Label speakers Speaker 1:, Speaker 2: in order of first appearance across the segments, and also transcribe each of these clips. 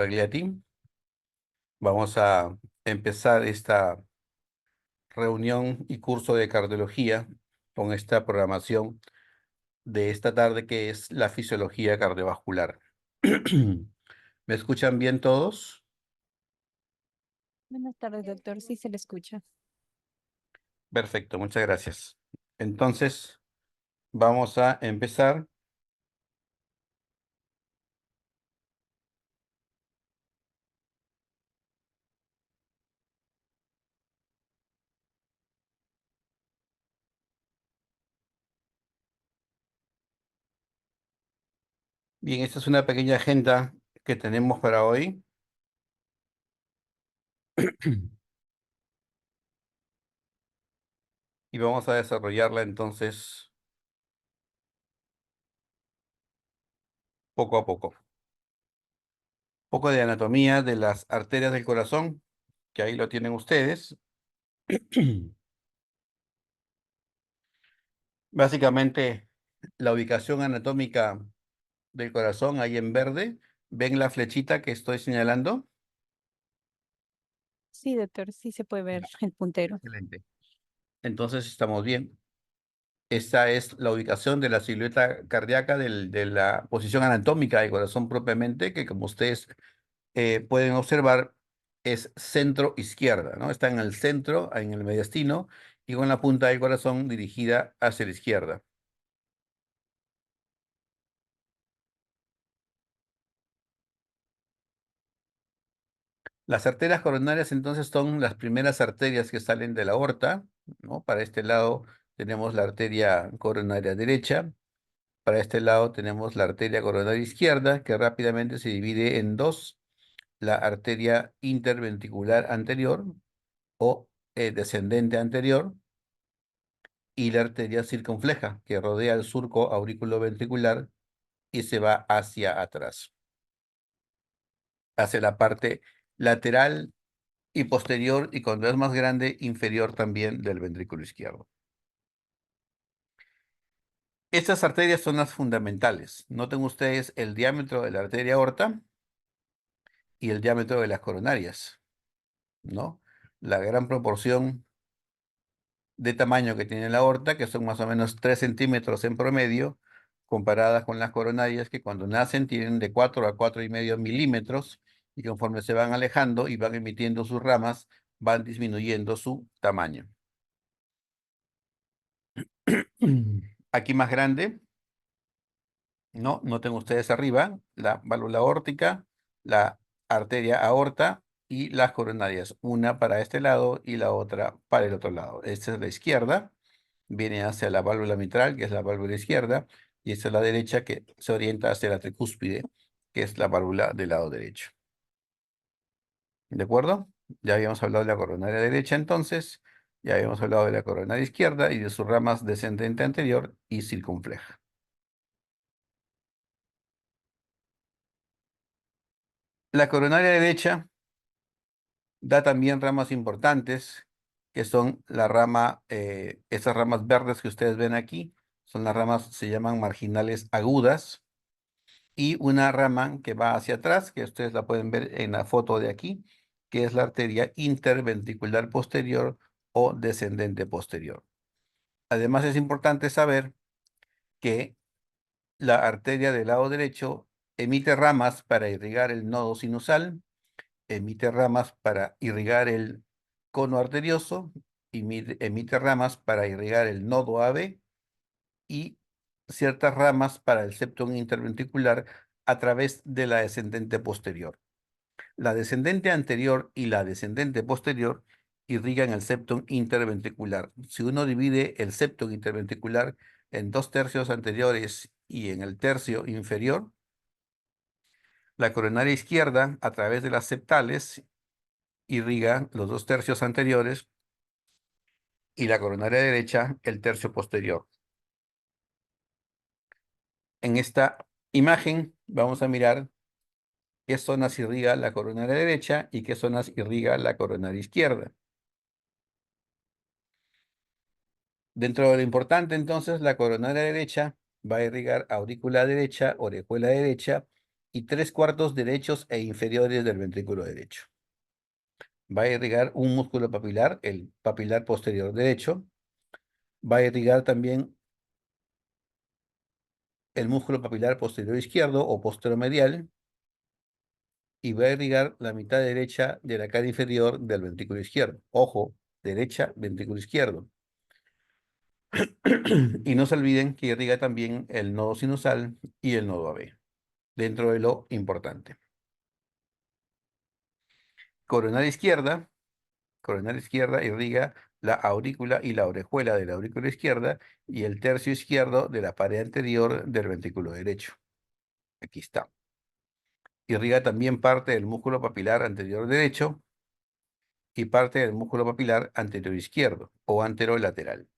Speaker 1: Pagliatti. Vamos a empezar esta reunión y curso de cardiología con esta programación de esta tarde que es la fisiología cardiovascular. ¿Me escuchan bien todos?
Speaker 2: Buenas tardes, doctor. Sí, se le escucha.
Speaker 1: Perfecto, muchas gracias. Entonces, vamos a empezar. Bien, esta es una pequeña agenda que tenemos para hoy. Y vamos a desarrollarla entonces poco a poco. Poco de anatomía de las arterias del corazón, que ahí lo tienen ustedes. Básicamente, la ubicación anatómica del corazón ahí en verde. ¿Ven la flechita que estoy señalando?
Speaker 2: Sí, doctor. Sí se puede ver
Speaker 1: Ya,
Speaker 2: el puntero.
Speaker 1: excelente. Entonces estamos bien. Esta es la ubicación de la silueta cardíaca de la posición anatómica del corazón propiamente, que como ustedes pueden observar, es centro izquierda, ¿no? Está en el centro, en el mediastino, y con la punta del corazón dirigida hacia la izquierda. Las arterias coronarias entonces son las primeras arterias que salen de la aorta, ¿no? Para este lado tenemos la arteria coronaria derecha, para este lado tenemos la arteria coronaria izquierda, que rápidamente se divide en dos: la arteria interventricular anterior o descendente anterior, y la arteria circunfleja, que rodea el surco auriculoventricular y se va hacia atrás, hacia la parte lateral y posterior, y cuando es más grande, inferior también del ventrículo izquierdo. Estas arterias son las fundamentales. Noten ustedes el diámetro de la arteria aorta y el diámetro de las coronarias, ¿no? La gran proporción de tamaño que tiene la aorta, que son más o menos 3 centímetros en promedio, comparadas con las coronarias, que cuando nacen tienen de 4 a 4,5 milímetros, y conforme se van alejando y van emitiendo sus ramas, van disminuyendo su tamaño. Aquí más grande, ¿no? Noten ustedes arriba la válvula aórtica, la arteria aorta y las coronarias, una para este lado y la otra para el otro lado. Esta es la izquierda, viene hacia la válvula mitral, que es la válvula izquierda, y esta es la derecha, que se orienta hacia la tricúspide, que es la válvula del lado derecho. ¿De acuerdo? Ya habíamos hablado de la coronaria derecha entonces, ya habíamos hablado de la coronaria izquierda y de sus ramas descendente anterior y circunfleja. La coronaria derecha da también ramas importantes, que son la rama, esas ramas verdes que ustedes ven aquí, son las ramas, se llaman marginales agudas, y una rama que va hacia atrás, que ustedes la pueden ver en la foto de aquí, que es la arteria interventricular posterior o descendente posterior. Además, es importante saber que la arteria del lado derecho emite ramas para irrigar el nodo sinusal, emite ramas para irrigar el cono arterioso, emite ramas para irrigar el nodo AV y ciertas ramas para el septum interventricular a través de la descendente posterior. La descendente anterior y la descendente posterior irrigan el septum interventricular. Si uno divide el septum interventricular en 2 tercios anteriores y en el tercio inferior, la coronaria izquierda, a través de las septales, irriga los 2 tercios anteriores, y la coronaria derecha el tercio posterior. En esta imagen vamos a mirar qué zonas irriga la coronaria derecha y qué zonas irriga la coronaria izquierda. Dentro de lo importante, entonces, la coronaria derecha va a irrigar aurícula derecha, orejuela derecha y 3/4 derechos e inferiores del ventrículo derecho. Va a irrigar un músculo papilar, el papilar posterior derecho. Va a irrigar también el músculo papilar posterior izquierdo o posteromedial y va a irrigar la mitad derecha de la cara inferior del ventrículo izquierdo. Ojo, derecha, ventrículo izquierdo. Y no se olviden que irriga también el nodo sinusal y el nodo AB, dentro de lo importante. Coronaria izquierda. Coronaria izquierda irriga la aurícula y la orejuela de la aurícula izquierda y el tercio izquierdo de la pared anterior del ventrículo derecho. Aquí está. Irriga también parte del músculo papilar anterior derecho y parte del músculo papilar anterior izquierdo o anterolateral.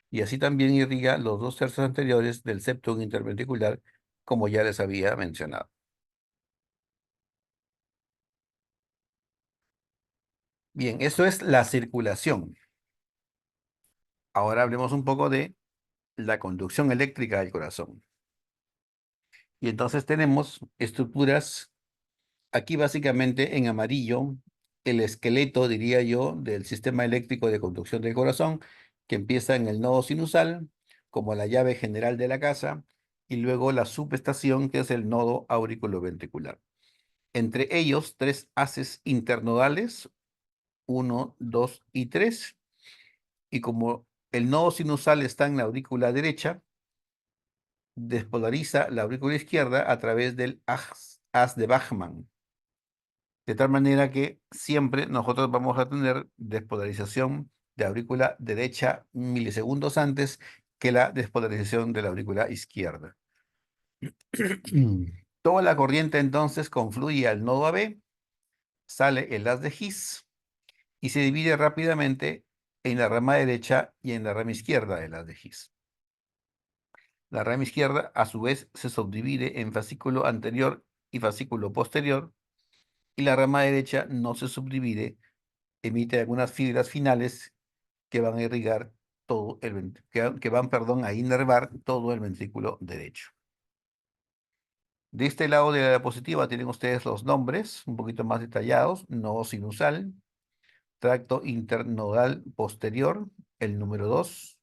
Speaker 1: Y así también irriga los 2/3 anteriores del septum interventricular, como ya les había mencionado. Bien, eso es la circulación. Ahora hablemos un poco de la conducción eléctrica del corazón. Y entonces tenemos estructuras, aquí básicamente en amarillo, el esqueleto, diría yo, del sistema eléctrico de conducción del corazón, que empieza en el nodo sinusal, como la llave general de la casa, y luego la subestación, que es el nodo auriculoventricular. Entre ellos, 3 haces internodales, 1, 2 y 3, y como el nodo sinusal está en la aurícula derecha, despolariza la aurícula izquierda a través del haz de Bachmann. De tal manera que siempre nosotros vamos a tener despolarización de aurícula derecha milisegundos antes que la despolarización de la aurícula izquierda. Toda la corriente entonces confluye al nodo AB, sale el haz de His y se divide rápidamente en la rama derecha y en la rama izquierda del haz de His. La rama izquierda, a su vez, se subdivide en fascículo anterior y fascículo posterior, y la rama derecha no se subdivide, emite algunas fibras finales que van a irrigar todo que van, perdón, a inervar todo el ventrículo derecho. De este lado de la diapositiva tienen ustedes los nombres un poquito más detallados: nodo sinusal, tracto internodal posterior, el número 2,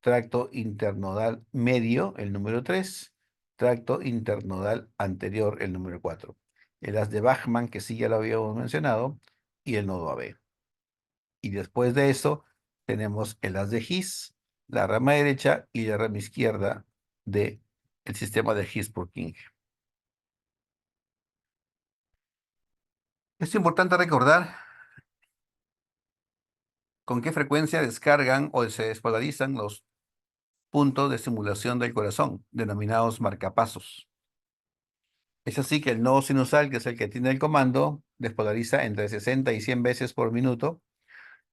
Speaker 1: tracto internodal medio, el número 3, tracto internodal anterior, el número 4. El haz de Bachmann, que sí ya lo habíamos mencionado, y el nodo AB. Y después de eso tenemos el haz de His, la rama derecha y la rama izquierda del sistema de His-Purkinje. Es importante recordar con qué frecuencia descargan o se despolarizan los puntos de estimulación del corazón, denominados marcapasos. Es así que el nodo sinusal, que es el que tiene el comando, despolariza entre 60 y 100 veces por minuto.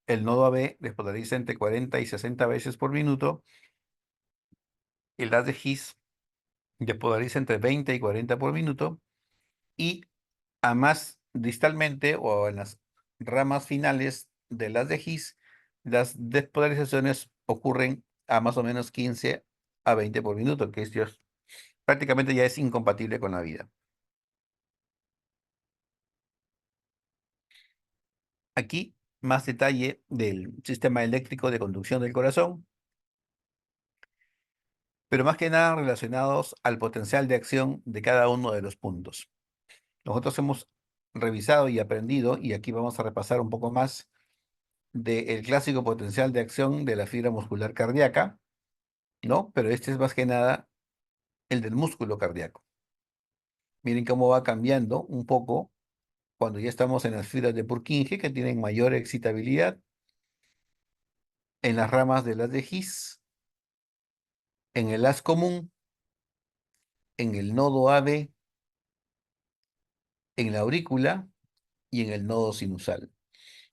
Speaker 1: El nodo AB despolariza entre 40 y 60 veces por minuto. El haz de His despolariza entre 20 y 40 por minuto. Y a más distalmente o en las ramas finales de las de His, las despolarizaciones ocurren a más o menos 15 a 20 por minuto, que esto prácticamente ya es incompatible con la vida. Aquí más detalle del sistema eléctrico de conducción del corazón, pero más que nada relacionados al potencial de acción de cada uno de los puntos. Nosotros hemos revisado y aprendido, y aquí vamos a repasar un poco más del clásico potencial de acción de la fibra muscular cardíaca, ¿no? Pero este es más que nada el del músculo cardíaco. Miren cómo va cambiando un poco cuando ya estamos en las fibras de Purkinje, que tienen mayor excitabilidad, en las ramas de las de His, en el haz común, en el nodo AB, en la aurícula y en el nodo sinusal.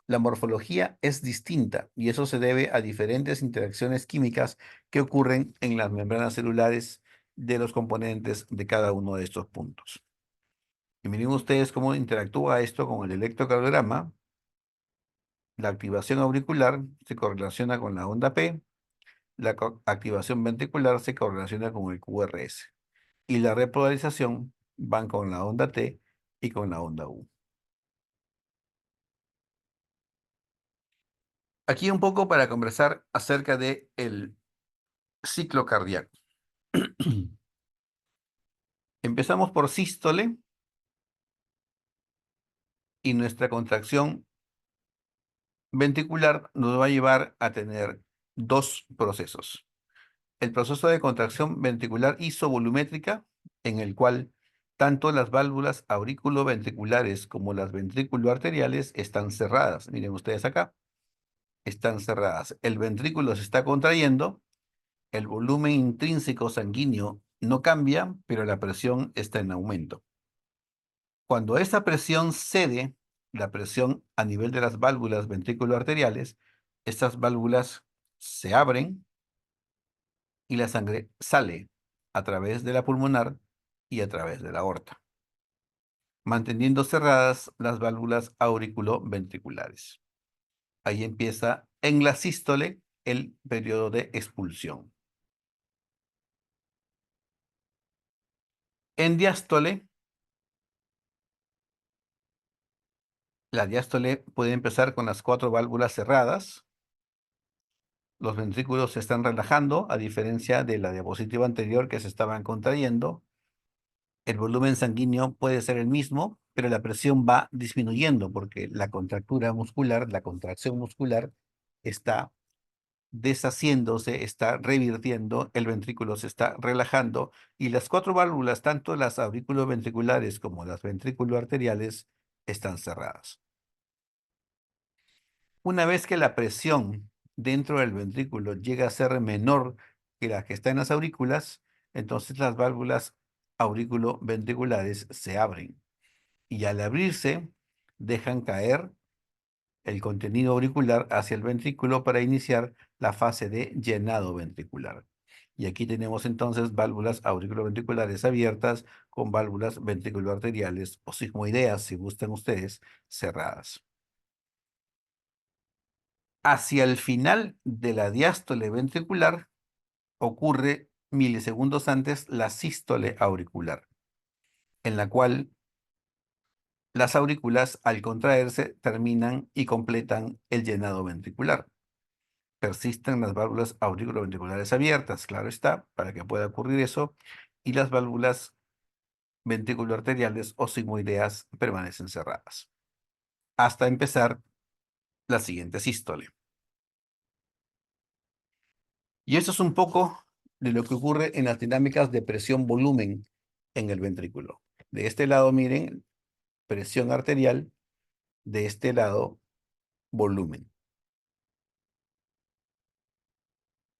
Speaker 1: La morfología es distinta y eso se debe a diferentes interacciones químicas que ocurren en las membranas celulares de los componentes de cada uno de estos puntos. Y miren ustedes cómo interactúa esto con el electrocardiograma. La activación auricular se correlaciona con la onda P, la activación ventricular se correlaciona con el QRS y la repolarización van con la onda T y con la onda U. Aquí un poco para conversar acerca de el ciclo cardíaco. Empezamos por sístole y nuestra contracción ventricular nos va a llevar a tener dos procesos. El proceso de contracción ventricular isovolumétrica, en el cual tanto las válvulas auriculoventriculares como las ventrículo-arteriales están cerradas. Miren ustedes acá, están cerradas. El ventrículo se está contrayendo, el volumen intrínseco sanguíneo no cambia, pero la presión está en aumento. Cuando esa presión cede, la presión a nivel de las válvulas ventrículo-arteriales, estas válvulas se abren y la sangre sale a través de la pulmonar y a través de la aorta, manteniendo cerradas las válvulas auriculoventriculares. Ahí empieza en la sístole el periodo de expulsión. En diástole, la diástole puede empezar con las 4 válvulas cerradas. Los ventrículos se están relajando, a diferencia de la diapositiva anterior que se estaban contrayendo. El volumen sanguíneo puede ser el mismo, pero la presión va disminuyendo porque la contractura muscular, la contracción muscular está deshaciéndose, está revirtiendo, el ventrículo se está relajando y las 4 válvulas, tanto las auriculoventriculares como las ventrículo-arteriales, están cerradas. Una vez que la presión dentro del ventrículo llega a ser menor que la que está en las aurículas, entonces las válvulas auriculoventriculares se abren y al abrirse dejan caer el contenido auricular hacia el ventrículo para iniciar la fase de llenado ventricular. Y aquí tenemos entonces válvulas auriculoventriculares abiertas con válvulas ventrículo-arteriales o sigmoideas, si gustan ustedes, cerradas. Hacia el final de la diástole ventricular ocurre milisegundos antes la sístole auricular, en la cual las aurículas, al contraerse, terminan y completan el llenado ventricular. Persisten las válvulas auriculoventriculares abiertas, claro está, para que pueda ocurrir eso, y las válvulas ventrículo-arteriales o sigmoideas permanecen cerradas, hasta empezar la siguiente sístole. Y eso es un poco de lo que ocurre en las dinámicas de presión-volumen en el ventrículo. De este lado, miren, presión arterial, de este lado, volumen.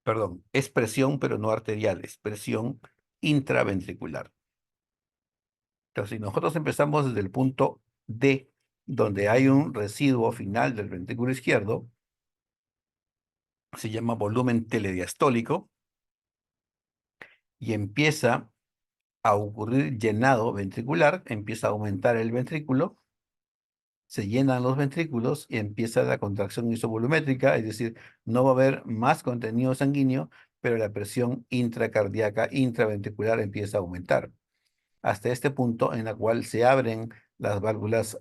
Speaker 1: Perdón, es presión, pero no arterial, es presión intraventricular. Entonces, si nosotros empezamos desde el punto D, donde hay un residuo final del ventrículo izquierdo, se llama volumen telediastólico, y empieza a ocurrir llenado ventricular, empieza a aumentar el ventrículo, se llenan los ventrículos y empieza la contracción isovolumétrica, es decir, no va a haber más contenido sanguíneo, pero la presión intracardíaca, intraventricular empieza a aumentar, hasta este punto en el cual se abren las válvulas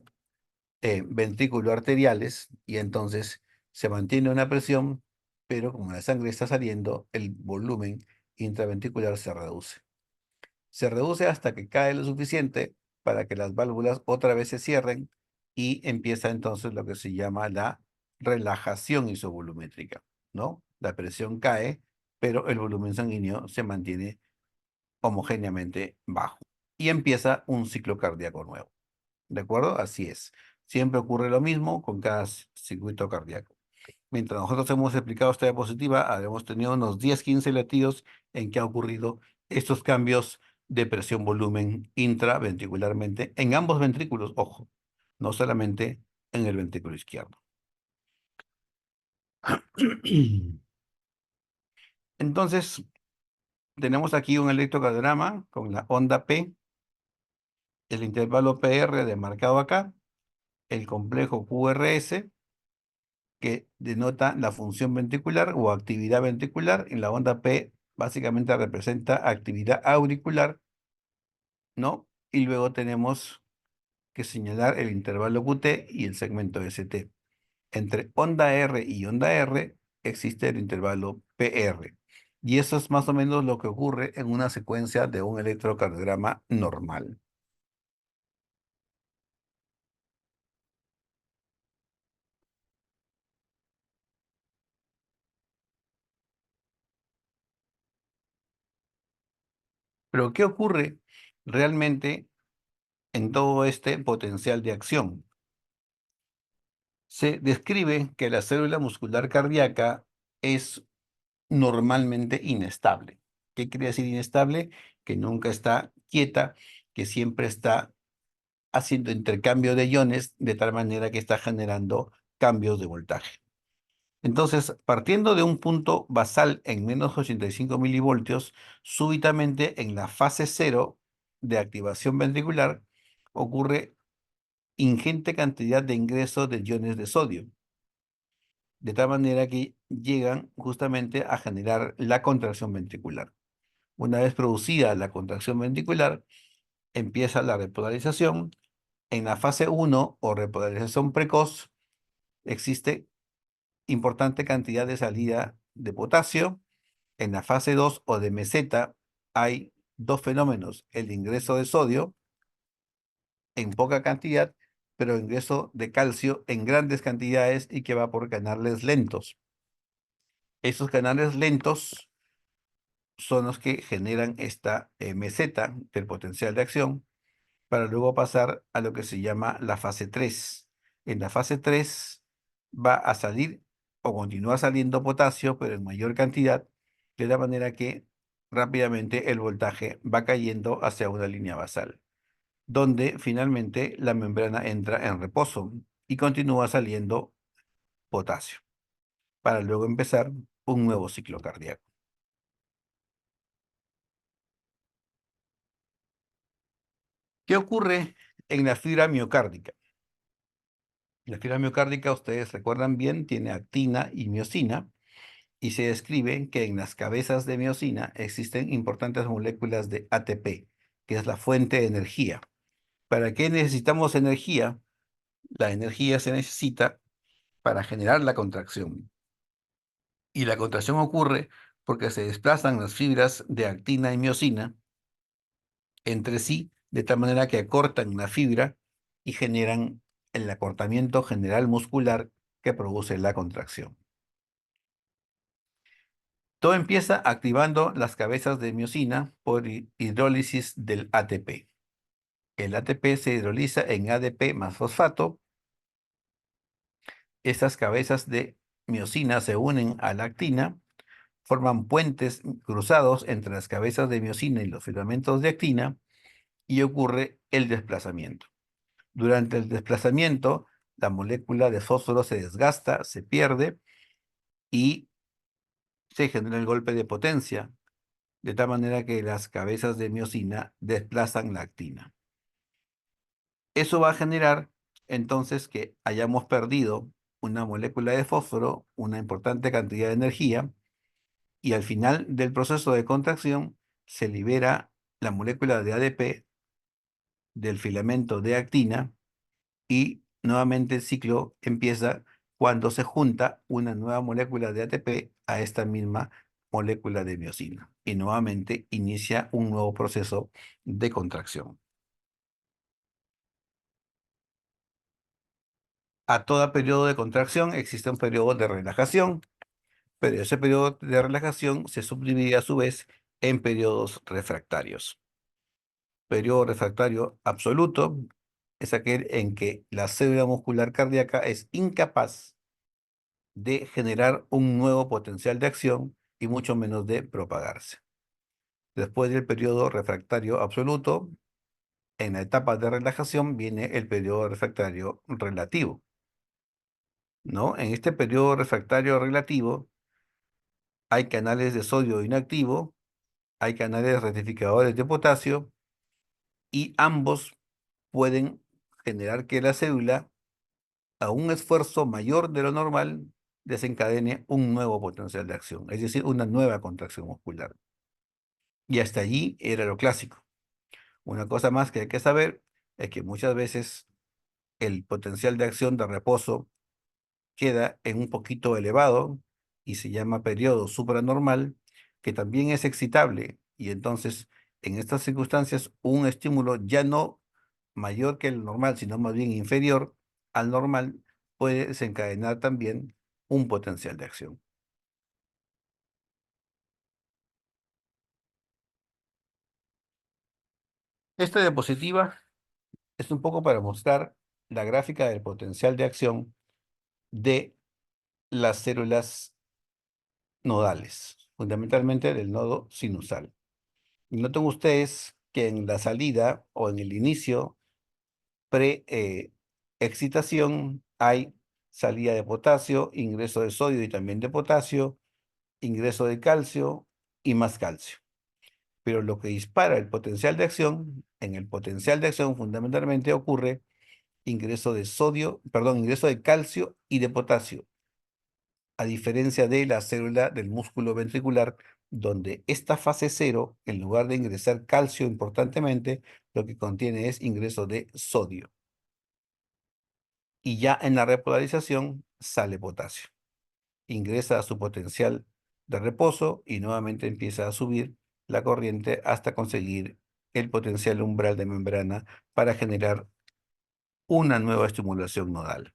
Speaker 1: ventrículo-arteriales y entonces se mantiene una presión, pero como la sangre está saliendo, el volumen intraventricular se reduce. Se reduce hasta que cae lo suficiente para que las válvulas otra vez se cierren y empieza entonces lo que se llama la relajación isovolumétrica, ¿no? La presión cae, pero el volumen sanguíneo se mantiene homogéneamente bajo. Y empieza un ciclo cardíaco nuevo. ¿De acuerdo? Así es. Siempre ocurre lo mismo con cada circuito cardíaco. Mientras nosotros hemos explicado esta diapositiva, habremos tenido unos 10-15 latidos en que ha ocurrido estos cambios de presión-volumen intraventricularmente en ambos ventrículos, ojo, no solamente en el ventrículo izquierdo. Entonces, tenemos aquí un electrocardiograma con la onda P, el intervalo PR demarcado acá, el complejo QRS, que denota la función ventricular o actividad ventricular. En la onda P básicamente representa actividad auricular, ¿no? y luego tenemos que señalar el intervalo QT y el segmento ST. Entre onda R y onda R existe el intervalo PR. Y eso es más o menos lo que ocurre en una secuencia de un electrocardiograma normal. Pero ¿qué ocurre realmente en todo este potencial de acción? Se describe que la célula muscular cardíaca es normalmente inestable. ¿Qué quiere decir inestable? Que nunca está quieta, que siempre está haciendo intercambio de iones de tal manera que está generando cambios de voltaje. Entonces, partiendo de un punto basal en menos 85 milivoltios, súbitamente en la fase cero de activación ventricular ocurre ingente cantidad de ingreso de iones de sodio, de tal manera que llegan justamente a generar la contracción ventricular. Una vez producida la contracción ventricular, empieza la repolarización. En la fase uno o repolarización precoz existe importante cantidad de salida de potasio. En la fase 2 o de meseta hay dos fenómenos: el ingreso de sodio en poca cantidad, pero ingreso de calcio en grandes cantidades y que va por canales lentos. Esos canales lentos son los que generan esta meseta del potencial de acción para luego pasar a lo que se llama la fase 3. En la fase 3 va a salir o continúa saliendo potasio, pero en mayor cantidad, de la manera que rápidamente el voltaje va cayendo hacia una línea basal, donde finalmente la membrana entra en reposo y continúa saliendo potasio, para luego empezar un nuevo ciclo cardíaco. ¿Qué ocurre en la fibra miocárdica? La fibra miocárdica, ustedes recuerdan bien, tiene actina y miosina, y se describe que en las cabezas de miosina existen importantes moléculas de ATP, que es la fuente de energía. ¿Para qué necesitamos energía? La energía se necesita para generar la contracción. Y la contracción ocurre porque se desplazan las fibras de actina y miosina entre sí, de tal manera que acortan la fibra y generan el acortamiento general muscular que produce la contracción. Todo empieza activando las cabezas de miosina por hidrólisis del ATP. El ATP se hidroliza en ADP más fosfato. Estas cabezas de miosina se unen a la actina, forman puentes cruzados entre las cabezas de miosina y los filamentos de actina y ocurre el desplazamiento. Durante el desplazamiento, la molécula de fósforo se desgasta, se pierde y se genera el golpe de potencia, de tal manera que las cabezas de miosina desplazan la actina. Eso va a generar entonces que hayamos perdido una molécula de fósforo, una importante cantidad de energía, y al final del proceso de contracción se libera la molécula de ADP del filamento de actina y nuevamente el ciclo empieza cuando se junta una nueva molécula de ATP a esta misma molécula de miosina y nuevamente inicia un nuevo proceso de contracción. A todo periodo de contracción existe un periodo de relajación, pero ese periodo de relajación se subdivide a su vez en periodos refractarios. Periodo refractario absoluto es aquel en que la célula muscular cardíaca es incapaz de generar un nuevo potencial de acción y mucho menos de propagarse. Después del periodo refractario absoluto, en la etapa de relajación viene el periodo refractario relativo, ¿no? En este periodo refractario relativo hay canales de sodio inactivo, hay canales rectificadores de potasio y ambos pueden generar que la célula, a un esfuerzo mayor de lo normal, desencadene un nuevo potencial de acción, es decir, una nueva contracción muscular. Y hasta allí era lo clásico. Una cosa más que hay que saber es que muchas veces el potencial de acción de reposo queda en un poquito elevado y se llama periodo supranormal, que también es excitable. Y entonces, en estas circunstancias, un estímulo ya no mayor que el normal, sino más bien inferior al normal, puede desencadenar también un potencial de acción. Esta diapositiva es un poco para mostrar la gráfica del potencial de acción de las células nodales, fundamentalmente del nodo sinusal. Y noten ustedes que en la salida o en el inicio pre-excitación hay salida de potasio, ingreso de sodio y también de potasio, ingreso de calcio y más calcio. Pero lo que dispara el potencial de acción, en el potencial de acción fundamentalmente ocurre ingreso de sodio, perdón, ingreso de calcio y de potasio, a diferencia de la célula del músculo ventricular, donde esta fase cero, en lugar de ingresar calcio importantemente, lo que contiene es ingreso de sodio. Y ya en la repolarización sale potasio. Ingresa a su potencial de reposo y nuevamente empieza a subir la corriente hasta conseguir el potencial umbral de membrana para generar una nueva estimulación nodal.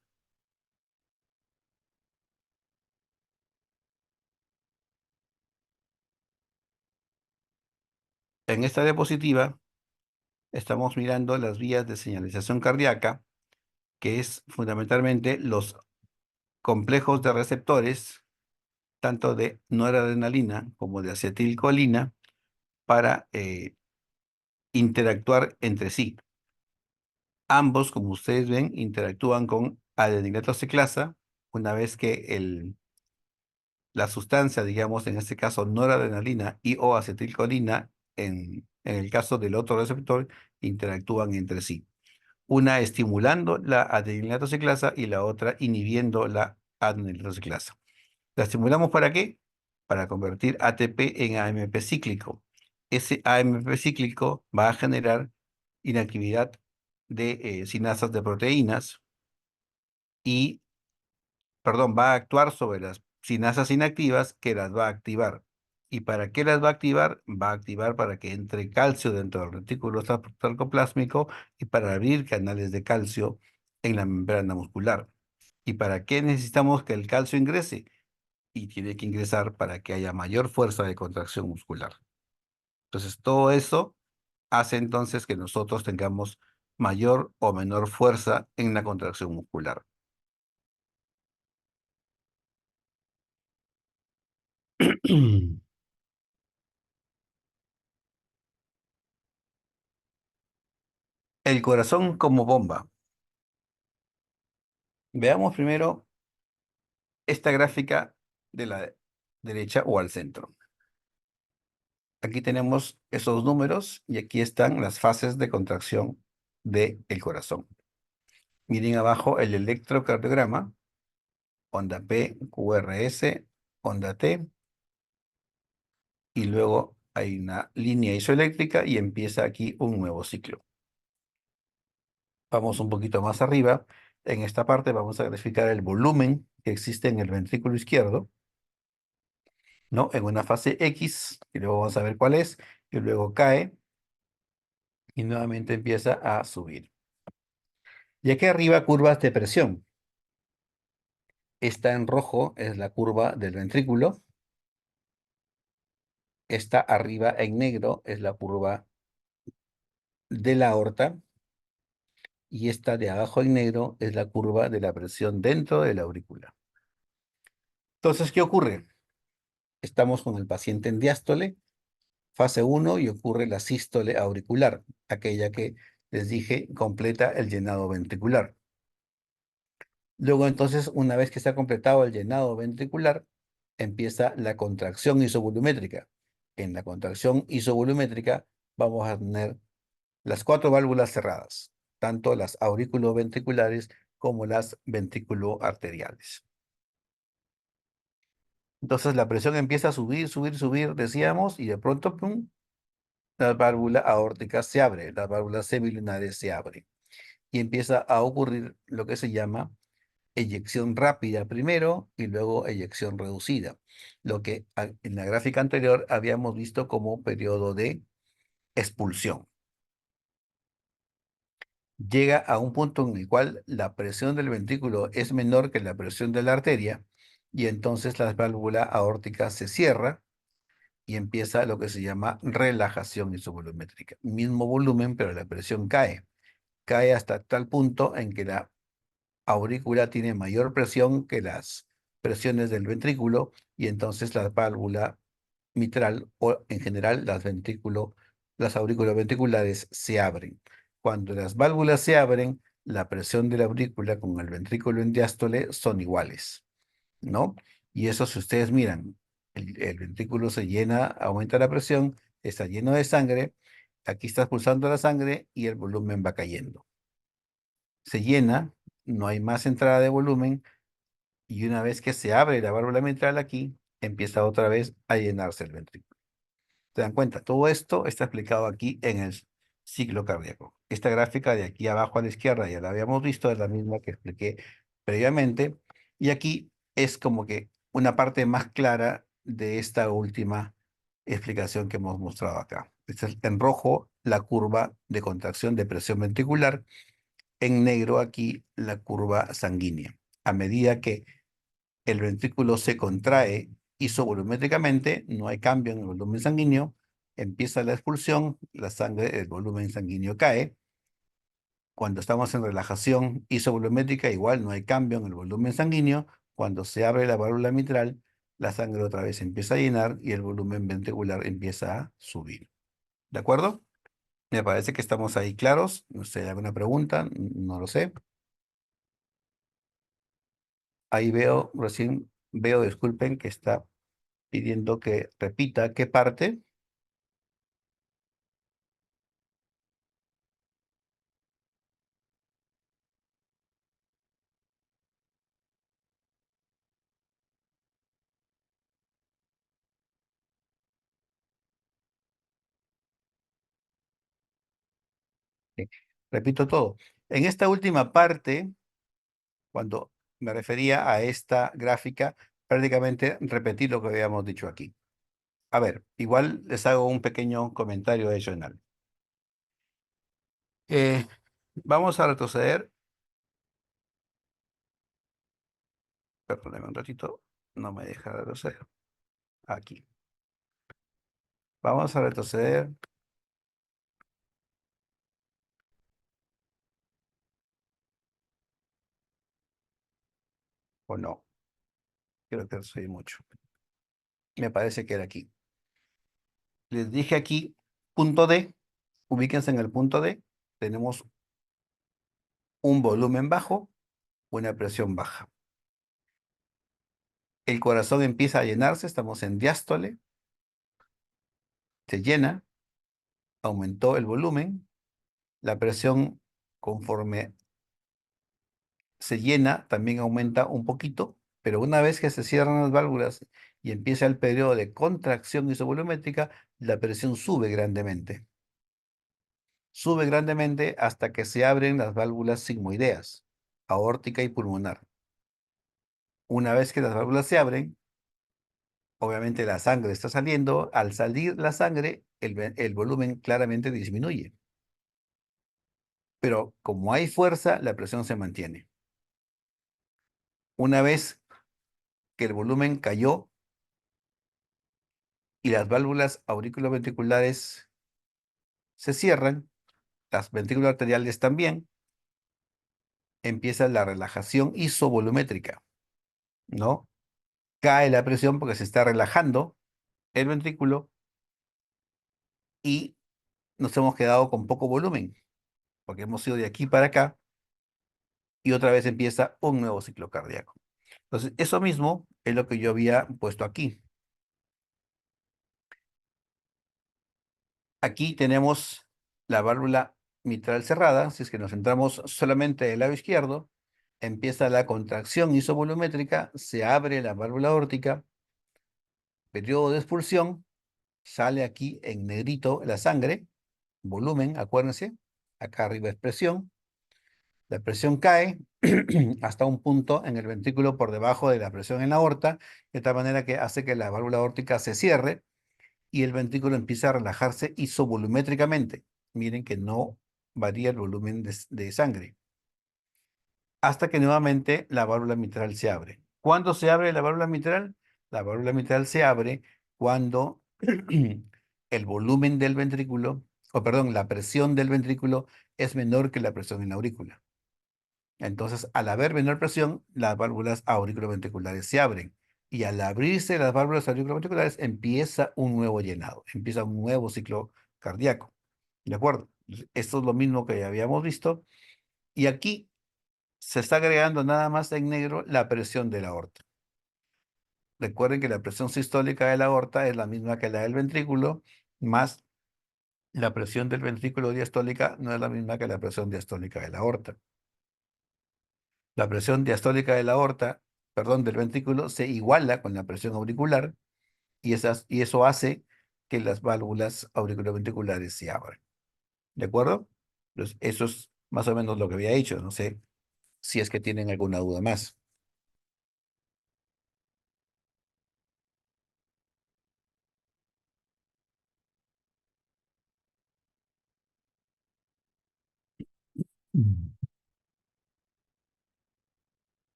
Speaker 1: En esta diapositiva estamos mirando las vías de señalización cardíaca, que es fundamentalmente los complejos de receptores, tanto de noradrenalina como de acetilcolina, para interactuar entre sí. Ambos, como ustedes ven, interactúan con adenilatosa ciclasa una vez que la sustancia, digamos, en este caso noradrenalina y o acetilcolina, en el caso del otro receptor, interactúan entre sí. Una estimulando la adenilatosa ciclasa y la otra inhibiendo la adenilatosa ciclasa. ¿La estimulamos para qué? Para convertir ATP en AMP cíclico. Ese AMP cíclico va a generar inactividad de sinasas de proteínas y, perdón, va a actuar sobre las sinasas inactivas que las va a activar. ¿Y para qué las va a activar? Va a activar para que entre calcio dentro del retículo sarcoplásmico y para abrir canales de calcio en la membrana muscular. ¿Y para qué necesitamos que el calcio ingrese? Y tiene que ingresar para que haya mayor fuerza de contracción muscular. Entonces, todo eso hace entonces que nosotros tengamos mayor o menor fuerza en la contracción muscular. El corazón como bomba. Veamos primero esta gráfica de la derecha o al centro. Aquí tenemos esos números y aquí están las fases de contracción del corazón. Miren abajo el electrocardiograma, onda P, QRS, onda T, y luego hay una línea isoeléctrica y empieza aquí un nuevo ciclo. Vamos un poquito más arriba. En esta parte vamos a graficar el volumen que existe en el ventrículo izquierdo, ¿no? En una fase X, y luego vamos a ver cuál es, y luego cae y nuevamente empieza a subir. Y aquí arriba curvas de presión. Esta en rojo es la curva del ventrículo. Esta arriba en negro es la curva de la aorta. Y esta de abajo en negro es la curva de la presión dentro de la aurícula. Entonces, ¿qué ocurre? Estamos con el paciente en diástole, fase 1, y ocurre la sístole auricular, aquella que les dije completa el llenado ventricular. Luego, entonces, una vez que se ha completado el llenado ventricular, empieza la contracción isovolumétrica. En la contracción isovolumétrica vamos a tener las cuatro válvulas cerradas, tanto las auriculoventriculares como las ventriculoarteriales. Entonces la presión empieza a subir, subir, subir, decíamos, y de pronto, ¡pum!, la válvula aórtica se abre, las válvulas semilunares se abren y empieza a ocurrir lo que se llama eyección rápida primero y luego eyección reducida, lo que en la gráfica anterior habíamos visto como periodo de expulsión. Llega a un punto en el cual la presión del ventrículo es menor que la presión de la arteria y entonces la válvula aórtica se cierra y empieza lo que se llama relajación isovolumétrica. Mismo volumen, pero la presión cae. Cae hasta tal punto en que la aurícula tiene mayor presión que las presiones del ventrículo y entonces la válvula mitral o en general las aurículas ventriculares se abren. Cuando las válvulas se abren, la presión de la aurícula con el ventrículo en diástole son iguales, ¿no? Y eso si ustedes miran, el ventrículo se llena, aumenta la presión, está lleno de sangre, aquí está expulsando la sangre y el volumen va cayendo. Se llena, no hay más entrada de volumen y una vez que se abre la válvula mitral aquí, empieza otra vez a llenarse el ventrículo. ¿Se dan cuenta? Todo esto está explicado aquí en el ciclo cardíaco. Esta gráfica de aquí abajo a la izquierda ya la habíamos visto, es la misma que expliqué previamente. Y aquí es como que una parte más clara de esta última explicación que hemos mostrado acá. Esta es en rojo la curva de contracción de presión ventricular, en negro aquí la curva sanguínea. A medida que el ventrículo se contrae isovolumétricamente, no hay cambio en el volumen sanguíneo, empieza la expulsión, la sangre, el volumen sanguíneo cae. Cuando estamos en relajación isovolumétrica, igual no hay cambio en el volumen sanguíneo. Cuando se abre la válvula mitral, la sangre otra vez empieza a llenar y el volumen ventricular empieza a subir. ¿De acuerdo? Me parece que estamos ahí claros. No sé, ¿alguna pregunta? No lo sé. Ahí veo, recién veo, disculpen, que está pidiendo que repita qué parte. Sí. Repito todo. En esta última parte, cuando me refería a esta gráfica, prácticamente repetí lo que habíamos dicho aquí. A ver, igual les hago un pequeño comentario adicional. Eh, Vamos a retroceder. Perdóneme un ratito. No me deja retroceder. Aquí. Vamos a retroceder. O no. Creo que soy mucho. Me parece que era aquí. Les dije aquí, punto D. Ubíquense en el punto D. Tenemos un volumen bajo, una presión baja. El corazón empieza a llenarse, estamos en diástole, se llena, aumentó el volumen, la presión conforme se llena también aumenta un poquito, pero una vez que se cierran las válvulas y empieza el periodo de contracción isovolumétrica, la presión sube grandemente hasta que se abren las válvulas sigmoideas, aórtica y pulmonar. Una vez que las válvulas se abren, obviamente la sangre está saliendo, al salir la sangre, el volumen claramente disminuye. Pero como hay fuerza, la presión se mantiene. Una vez que el volumen cayó y las válvulas auriculoventriculares se cierran, las ventrículos arteriales también, empieza la relajación isovolumétrica, ¿no? Cae la presión porque se está relajando el ventrículo y nos hemos quedado con poco volumen, porque hemos ido de aquí para acá y otra vez empieza un nuevo ciclo cardíaco. Entonces, eso mismo es lo que yo había puesto aquí. Aquí tenemos la válvula mitral cerrada. Si es que nos centramos solamente del lado izquierdo, empieza la contracción isovolumétrica, se abre la válvula aórtica, periodo de expulsión, Sale aquí en negrito la sangre, volumen, acuérdense. Acá arriba es presión. La presión cae hasta un punto en el ventrículo por debajo de la presión en la aorta, de tal manera que hace que la válvula aórtica se cierre y el ventrículo empieza a relajarse isovolumétricamente. Miren que no varía el volumen de sangre. Hasta que nuevamente la válvula mitral se abre. ¿Cuándo se abre la válvula mitral? La válvula mitral se abre cuando el volumen del ventrículo, o perdón, la presión del ventrículo es menor que la presión en la aurícula. Entonces, al haber menor presión, las válvulas auriculoventriculares se abren. Y al abrirse las válvulas auriculoventriculares, empieza un nuevo llenado, empieza un nuevo ciclo cardíaco. ¿De acuerdo? Entonces, esto es lo mismo que ya habíamos visto. Y aquí se está agregando nada más en negro la presión de la aorta. Recuerden que la presión sistólica de la aorta es la misma que la del ventrículo, más la presión del ventrículo diastólica no es la misma que la presión diastólica de la aorta. La presión diastólica de la aorta, perdón, del ventrículo, se iguala con la presión auricular y eso hace que las válvulas auriculoventriculares se abran. ¿De acuerdo? Entonces, eso es más o menos lo que había hecho. No sé si es que tienen alguna duda más. Mm.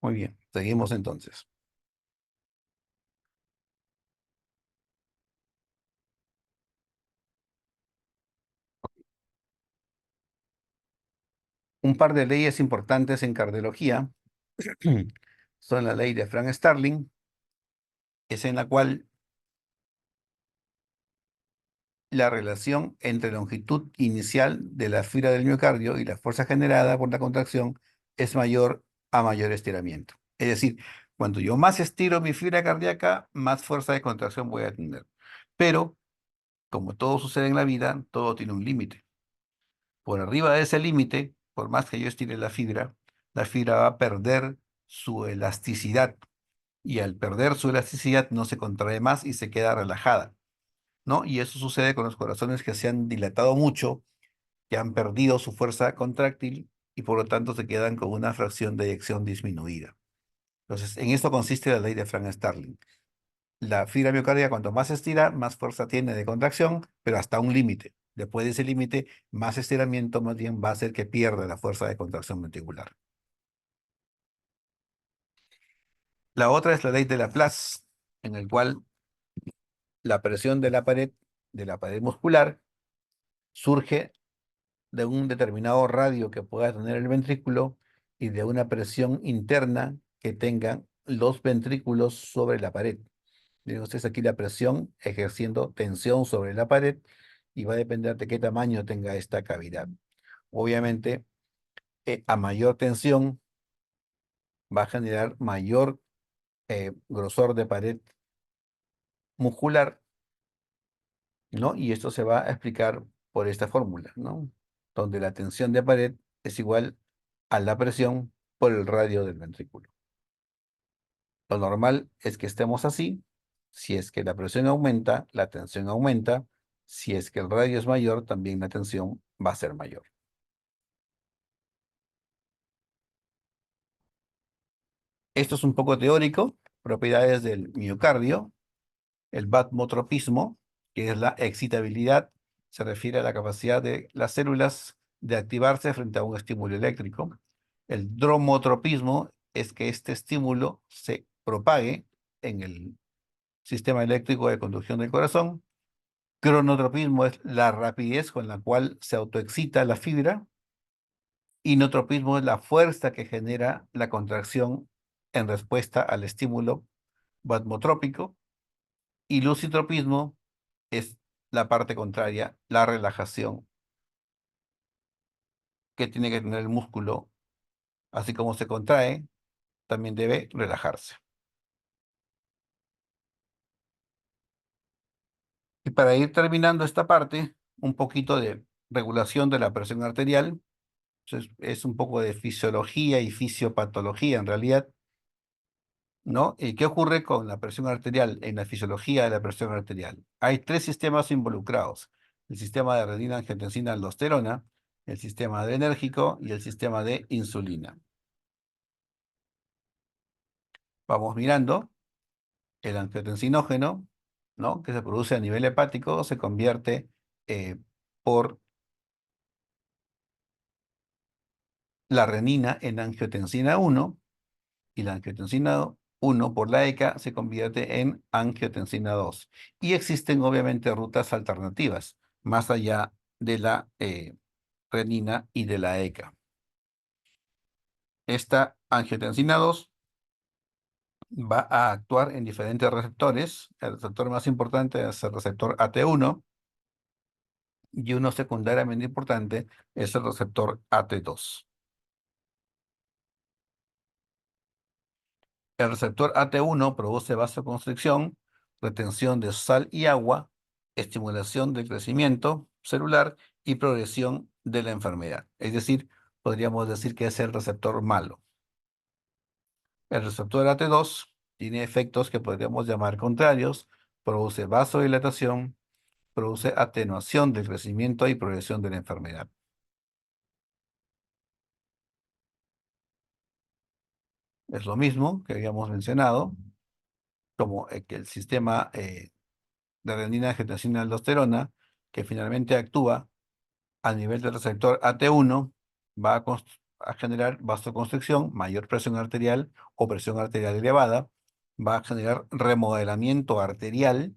Speaker 1: Muy bien, seguimos entonces. Un par de leyes importantes en cardiología son la ley de Frank Starling, es en la cual la relación entre longitud inicial de la fibra del miocardio y la fuerza generada por la contracción es mayor a mayor estiramiento. Es decir, cuando yo más estiro mi fibra cardíaca, más fuerza de contracción voy a tener. Pero, como todo sucede en la vida, todo tiene un límite. Por arriba de ese límite, por más que yo estire la fibra va a perder su elasticidad. Y al perder su elasticidad no se contrae más y se queda relajada, ¿no? Y eso sucede con los corazones que se han dilatado mucho, que han perdido su fuerza contráctil y por lo tanto se quedan con una fracción de eyección disminuida. Entonces, en esto consiste la ley de Frank Starling. La fibra miocardia, cuanto más se estira, más fuerza tiene de contracción, pero hasta un límite. Después de ese límite, más estiramiento más bien va a hacer que pierda la fuerza de contracción ventricular. La otra es la ley de Laplace, en el cual la presión de la pared muscular, surge de un determinado radio que pueda tener el ventrículo y de una presión interna que tengan los ventrículos sobre la pared. Miren ustedes aquí la presión ejerciendo tensión sobre la pared y va a depender de qué tamaño tenga esta cavidad. Obviamente, a mayor tensión va a generar mayor grosor de pared muscular, ¿no? Y esto se va a explicar por esta fórmula, ¿no? Donde la tensión de pared es igual a la presión por el radio del ventrículo. Lo normal es que estemos así. Si es que la presión aumenta, la tensión aumenta. Si es que el radio es mayor, también la tensión va a ser mayor. Esto es un poco teórico, propiedades del miocardio. El vatmotropismo, que es la excitabilidad, se refiere a la capacidad de las células de activarse frente a un estímulo eléctrico. El dromotropismo es que este estímulo se propague en el sistema eléctrico de conducción del corazón. Cronotropismo es la rapidez con la cual se autoexcita la fibra. Inotropismo es la fuerza que genera la contracción en respuesta al estímulo vatmotrópico. Y lucitropismo es la parte contraria, la relajación que tiene que tener el músculo, así como se contrae, también debe relajarse. Y para ir terminando esta parte, un poquito de regulación de la presión arterial. Es un poco de fisiología y fisiopatología en realidad. ¿no? ¿Y qué ocurre con la presión arterial en la fisiología de la presión arterial? Hay tres sistemas involucrados: el sistema de renina-angiotensina-aldosterona, el sistema adrenérgico y el sistema de insulina. Vamos mirando. El angiotensinógeno, ¿no?, que se produce a nivel hepático, se convierte por la renina en angiotensina 1, y la angiotensina 1 por la ECA se convierte en angiotensina 2. Y existen obviamente rutas alternativas más allá de la renina y de la ECA. Esta angiotensina 2 va a actuar en diferentes receptores. El receptor más importante es el receptor AT1, y uno secundariamente importante es el receptor AT2. El receptor AT1 produce vasoconstricción, retención de sal y agua, estimulación del crecimiento celular y progresión de la enfermedad. Es decir, podríamos decir que es el receptor malo. El receptor AT2 tiene efectos que podríamos llamar contrarios: produce vasodilatación, produce atenuación del crecimiento y progresión de la enfermedad. Es lo mismo que habíamos mencionado, como que el sistema de renina-angiotensina-aldosterona, que finalmente actúa a nivel del receptor AT1, va a generar vasoconstricción, mayor presión arterial o presión arterial elevada, va a generar remodelamiento arterial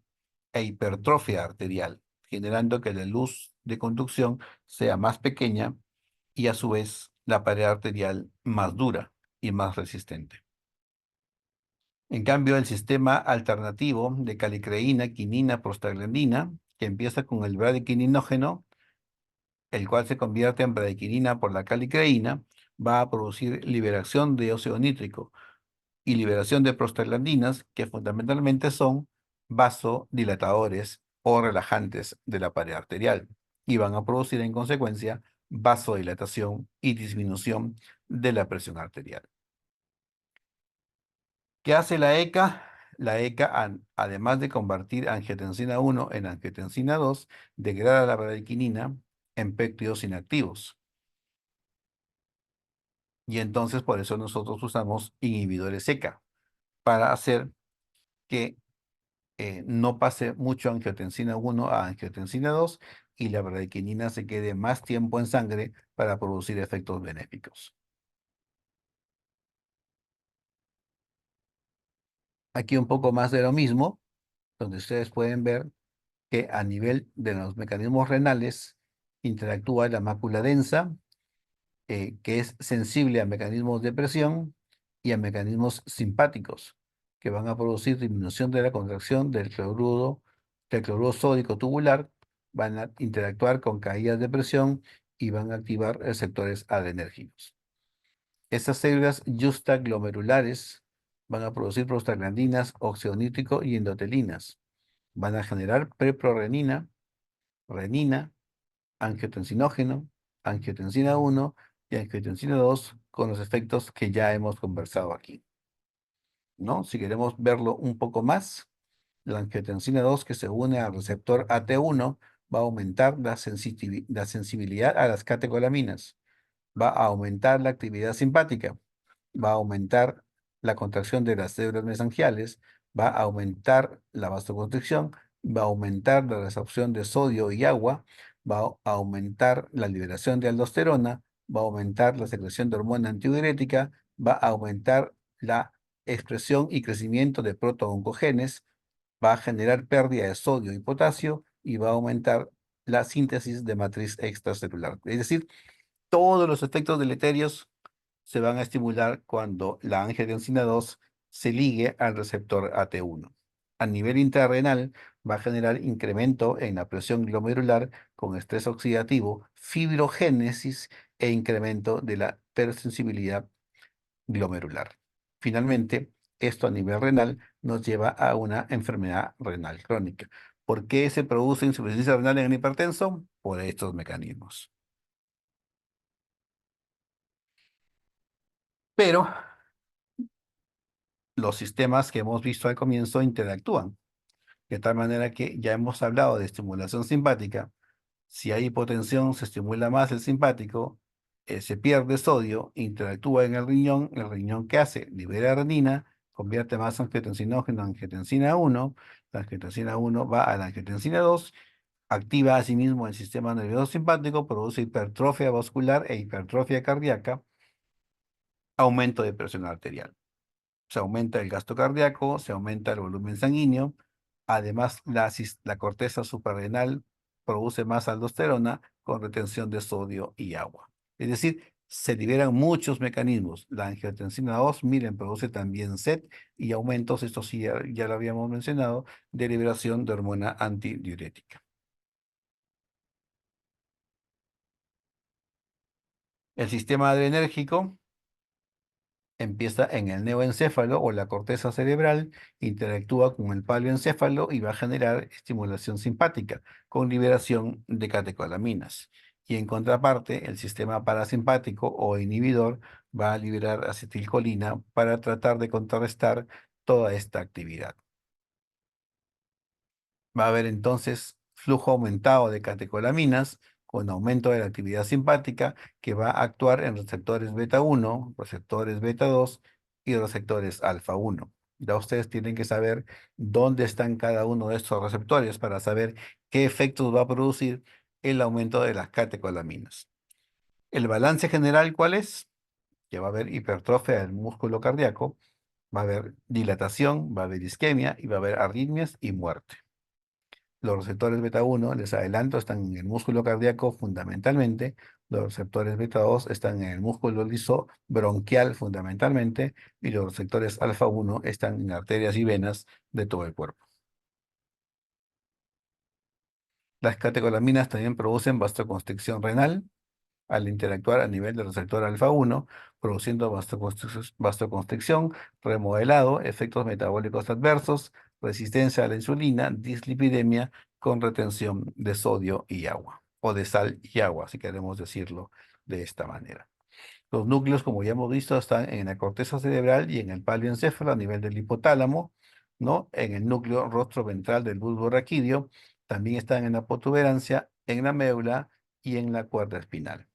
Speaker 1: e hipertrofia arterial, generando que la luz de conducción sea más pequeña y a su vez la pared arterial más dura y más resistente. En cambio, el sistema alternativo de calicreína, quinina, prostaglandina, que empieza con el bradyquininógeno, el cual se convierte en bradiquinina por la calicreína, va a producir liberación de óxido nítrico y liberación de prostaglandinas, que fundamentalmente son vasodilatadores o relajantes de la pared arterial, y van a producir en consecuencia vasodilatación y disminución de la presión arterial. ¿Qué hace la ECA? La ECA, además de convertir angiotensina 1 en angiotensina 2, degrada la bradiquinina en péptidos inactivos. Y entonces por eso nosotros usamos inhibidores ECA, para hacer que no pase mucho angiotensina 1 a angiotensina 2 y la bradiquinina se quede más tiempo en sangre para producir efectos benéficos. Aquí un poco más de lo mismo, donde ustedes pueden ver que a nivel de los mecanismos renales interactúa la mácula densa, que es sensible a mecanismos de presión y a mecanismos simpáticos, que van a producir disminución de la contracción del cloruro sódico tubular, van a interactuar con caídas de presión y van a activar receptores adrenérgicos. Estas células justaglomerulares van a producir prostaglandinas, óxido nítrico y endotelinas. Van a generar preprorenina, renina, angiotensinógeno, angiotensina 1 y angiotensina 2, con los efectos que ya hemos conversado aquí, ¿no? Si queremos verlo un poco más, la angiotensina 2, que se une al receptor AT1, va a aumentar la sensibilidad a las catecolaminas, va a aumentar la actividad simpática, va a aumentar la contracción de las células mesangiales, va a aumentar la vasoconstricción, va a aumentar la resorción de sodio y agua, va a aumentar la liberación de aldosterona, va a aumentar la secreción de hormona antidiurética, va a aumentar la expresión y crecimiento de protooncogenes, va a generar pérdida de sodio y potasio y va a aumentar la síntesis de matriz extracelular. Es decir, todos los efectos deleterios se van a estimular cuando la angiotensina 2 se ligue al receptor AT1. A nivel intrarrenal, va a generar incremento en la presión glomerular con estrés oxidativo, fibrogénesis e incremento de la hipersensibilidad glomerular. Finalmente, esto a nivel renal nos lleva a una enfermedad renal crónica. ¿Por qué se produce insuficiencia renal en el hipertenso? Por estos mecanismos. Pero los sistemas que hemos visto al comienzo interactúan, de tal manera que ya hemos hablado de estimulación simpática. Si hay hipotensión, se estimula más el simpático, se pierde sodio, interactúa en el riñón ¿qué hace? Libera renina, convierte más angiotensinógeno en angiotensina 1, la angiotensina 1 va a la angiotensina 2, activa asimismo el sistema nervioso simpático, produce hipertrofia vascular e hipertrofia cardíaca, aumento de presión arterial. Se aumenta el gasto cardíaco, se aumenta el volumen sanguíneo, además la corteza suprarrenal produce más aldosterona con retención de sodio y agua. Es decir, se liberan muchos mecanismos. La angiotensina 2, miren, produce también SET y aumentos, esto sí ya lo habíamos mencionado, de liberación de hormona antidiurética. El sistema adrenérgico empieza en el neoencéfalo o la corteza cerebral, interactúa con el paleoencéfalo y va a generar estimulación simpática con liberación de catecolaminas. Y en contraparte, el sistema parasimpático o inhibidor va a liberar acetilcolina para tratar de contrarrestar toda esta actividad. Va a haber entonces flujo aumentado de catecolaminas con aumento de la actividad simpática que va a actuar en receptores beta 1, receptores beta 2 y receptores alfa 1. Ya ustedes tienen que saber dónde están cada uno de estos receptores para saber qué efectos va a producir el aumento de las catecolaminas. El balance general, ¿cuál es? Que va a haber hipertrofia del músculo cardíaco, va a haber dilatación, va a haber isquemia y va a haber arritmias y muerte. Los receptores beta 1, les adelanto, están en el músculo cardíaco fundamentalmente. Los receptores beta 2 están en el músculo liso bronquial fundamentalmente. Y los receptores alfa 1 están en arterias y venas de todo el cuerpo. Las catecolaminas también producen vasoconstricción renal al interactuar a nivel del receptor alfa 1, produciendo vasoconstricción, remodelado, efectos metabólicos adversos, resistencia a la insulina, dislipidemia con retención de sodio y agua, o de sal y agua, si queremos decirlo de esta manera. Los núcleos, como ya hemos visto, están en la corteza cerebral y en el paleoencéfalo a nivel del hipotálamo, ¿no? En el núcleo rostroventral del bulbo raquídeo, también están en la protuberancia, en la médula y en la cuerda espinal.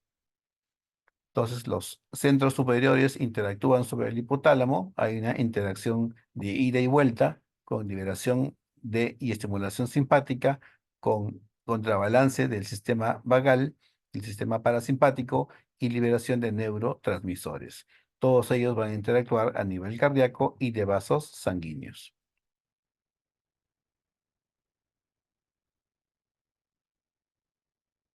Speaker 1: Entonces, los centros superiores interactúan sobre el hipotálamo, hay una interacción de ida y vuelta con liberación de y estimulación simpática, con contrabalance del sistema vagal, el sistema parasimpático y liberación de neurotransmisores. Todos ellos van a interactuar a nivel cardíaco y de vasos sanguíneos.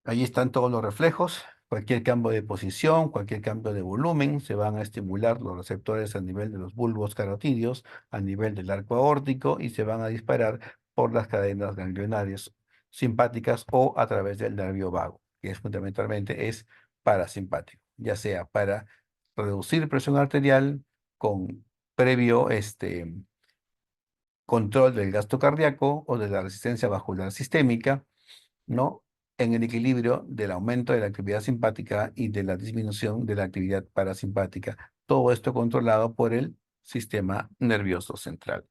Speaker 1: Allí están todos los reflejos. Cualquier cambio de posición, cualquier cambio de volumen, se van a estimular los receptores a nivel de los bulbos carotídeos, a nivel del arco aórtico y se van a disparar por las cadenas ganglionarias simpáticas o a través del nervio vago, que es fundamentalmente es parasimpático, ya sea para reducir presión arterial con previo control del gasto cardíaco o de la resistencia vascular sistémica, ¿no? En el equilibrio del aumento de la actividad simpática y de la disminución de la actividad parasimpática. Todo esto controlado por el sistema nervioso central.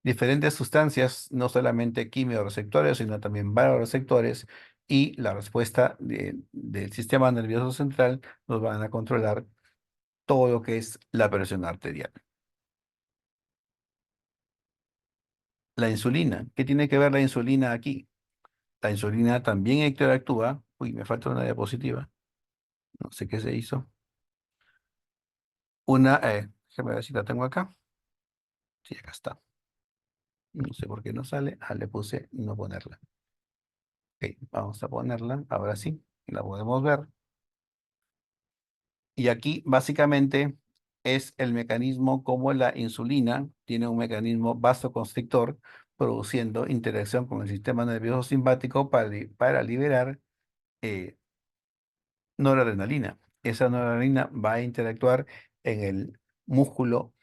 Speaker 1: Diferentes sustancias, no solamente quimiorreceptores, sino también varoreceptores, y la respuesta del sistema nervioso central nos van a controlar todo lo que es la presión arterial. La insulina, ¿qué tiene que ver la insulina aquí? La insulina también interactúa. Uy, me falta una diapositiva. No sé qué se hizo. Déjame ver si la tengo acá. Sí, acá está. No sé por qué no sale. Le puse no ponerla. Ok, vamos a ponerla. Ahora sí, la podemos ver. Y aquí básicamente es el mecanismo como la insulina tiene un mecanismo vasoconstrictor produciendo interacción con el sistema nervioso simpático para liberar eh, noradrenalina. Esa noradrenalina va a interactuar en el músculo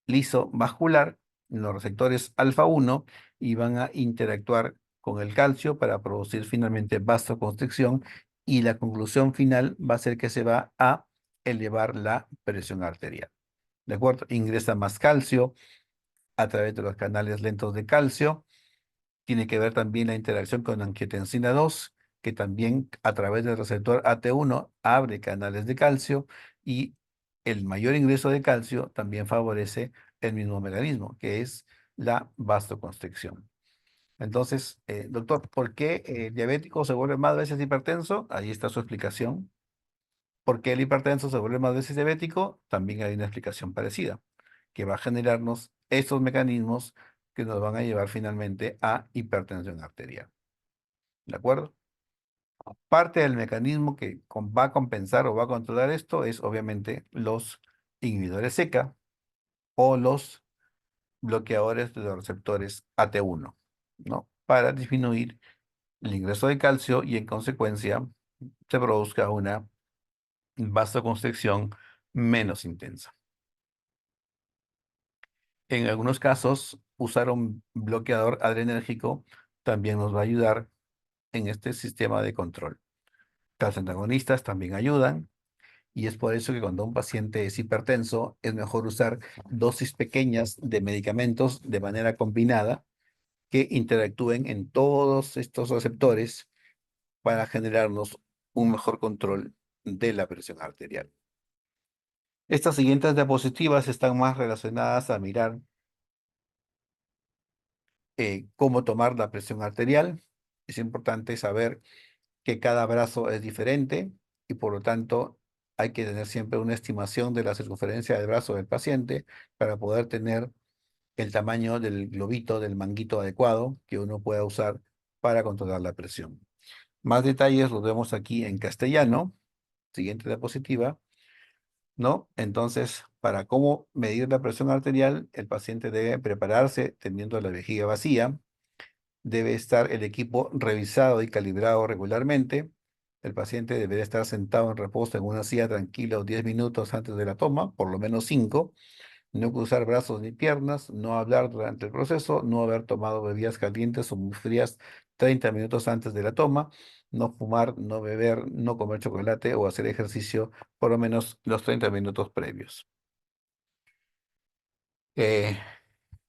Speaker 1: liso vascular, en los receptores alfa 1 y van a interactuar con el calcio para producir finalmente vasoconstricción y la conclusión final va a ser que se va a elevar la presión arterial. ¿De acuerdo? Ingresa más calcio a través de los canales lentos de calcio. Tiene que ver también la interacción con angiotensina 2, que también a través del receptor AT1 abre canales de calcio, y el mayor ingreso de calcio también favorece el mismo mecanismo, que es la vasoconstricción. Entonces, doctor, ¿por qué el diabético se vuelve más veces hipertenso? Ahí está su explicación. ¿Por qué el hipertenso se vuelve más veces diabético? También hay una explicación parecida, que va a generarnos estos mecanismos que nos van a llevar finalmente a hipertensión arterial. ¿De acuerdo? Parte del mecanismo que va a compensar o va a controlar esto es obviamente los inhibidores SECA o los bloqueadores de los receptores AT1, ¿no? Para disminuir el ingreso de calcio y en consecuencia se produzca una vasoconstricción menos intensa. En algunos casos, usar un bloqueador adrenérgico también nos va a ayudar en este sistema de control. Los antagonistas también ayudan, y es por eso que cuando un paciente es hipertenso es mejor usar dosis pequeñas de medicamentos de manera combinada que interactúen en todos estos receptores para generarnos un mejor control de la presión arterial. Estas siguientes diapositivas están más relacionadas a mirar cómo tomar la presión arterial. Es importante saber que cada brazo es diferente y por lo tanto hay que tener siempre una estimación de la circunferencia del brazo del paciente para poder tener el tamaño del globito, del manguito adecuado que uno pueda usar para controlar la presión. Más detalles los vemos aquí en castellano. Siguiente diapositiva, ¿no? Entonces, para cómo medir la presión arterial, el paciente debe prepararse teniendo la vejiga vacía. Debe estar el equipo revisado y calibrado regularmente. El paciente deberá estar sentado en reposo en una silla tranquila 10 minutos antes de la toma, por lo menos 5. No cruzar brazos ni piernas, no hablar durante el proceso, no haber tomado bebidas calientes o muy frías 30 minutos antes de la toma, no fumar, no beber, no comer chocolate o hacer ejercicio por lo menos los 30 minutos previos. Eh,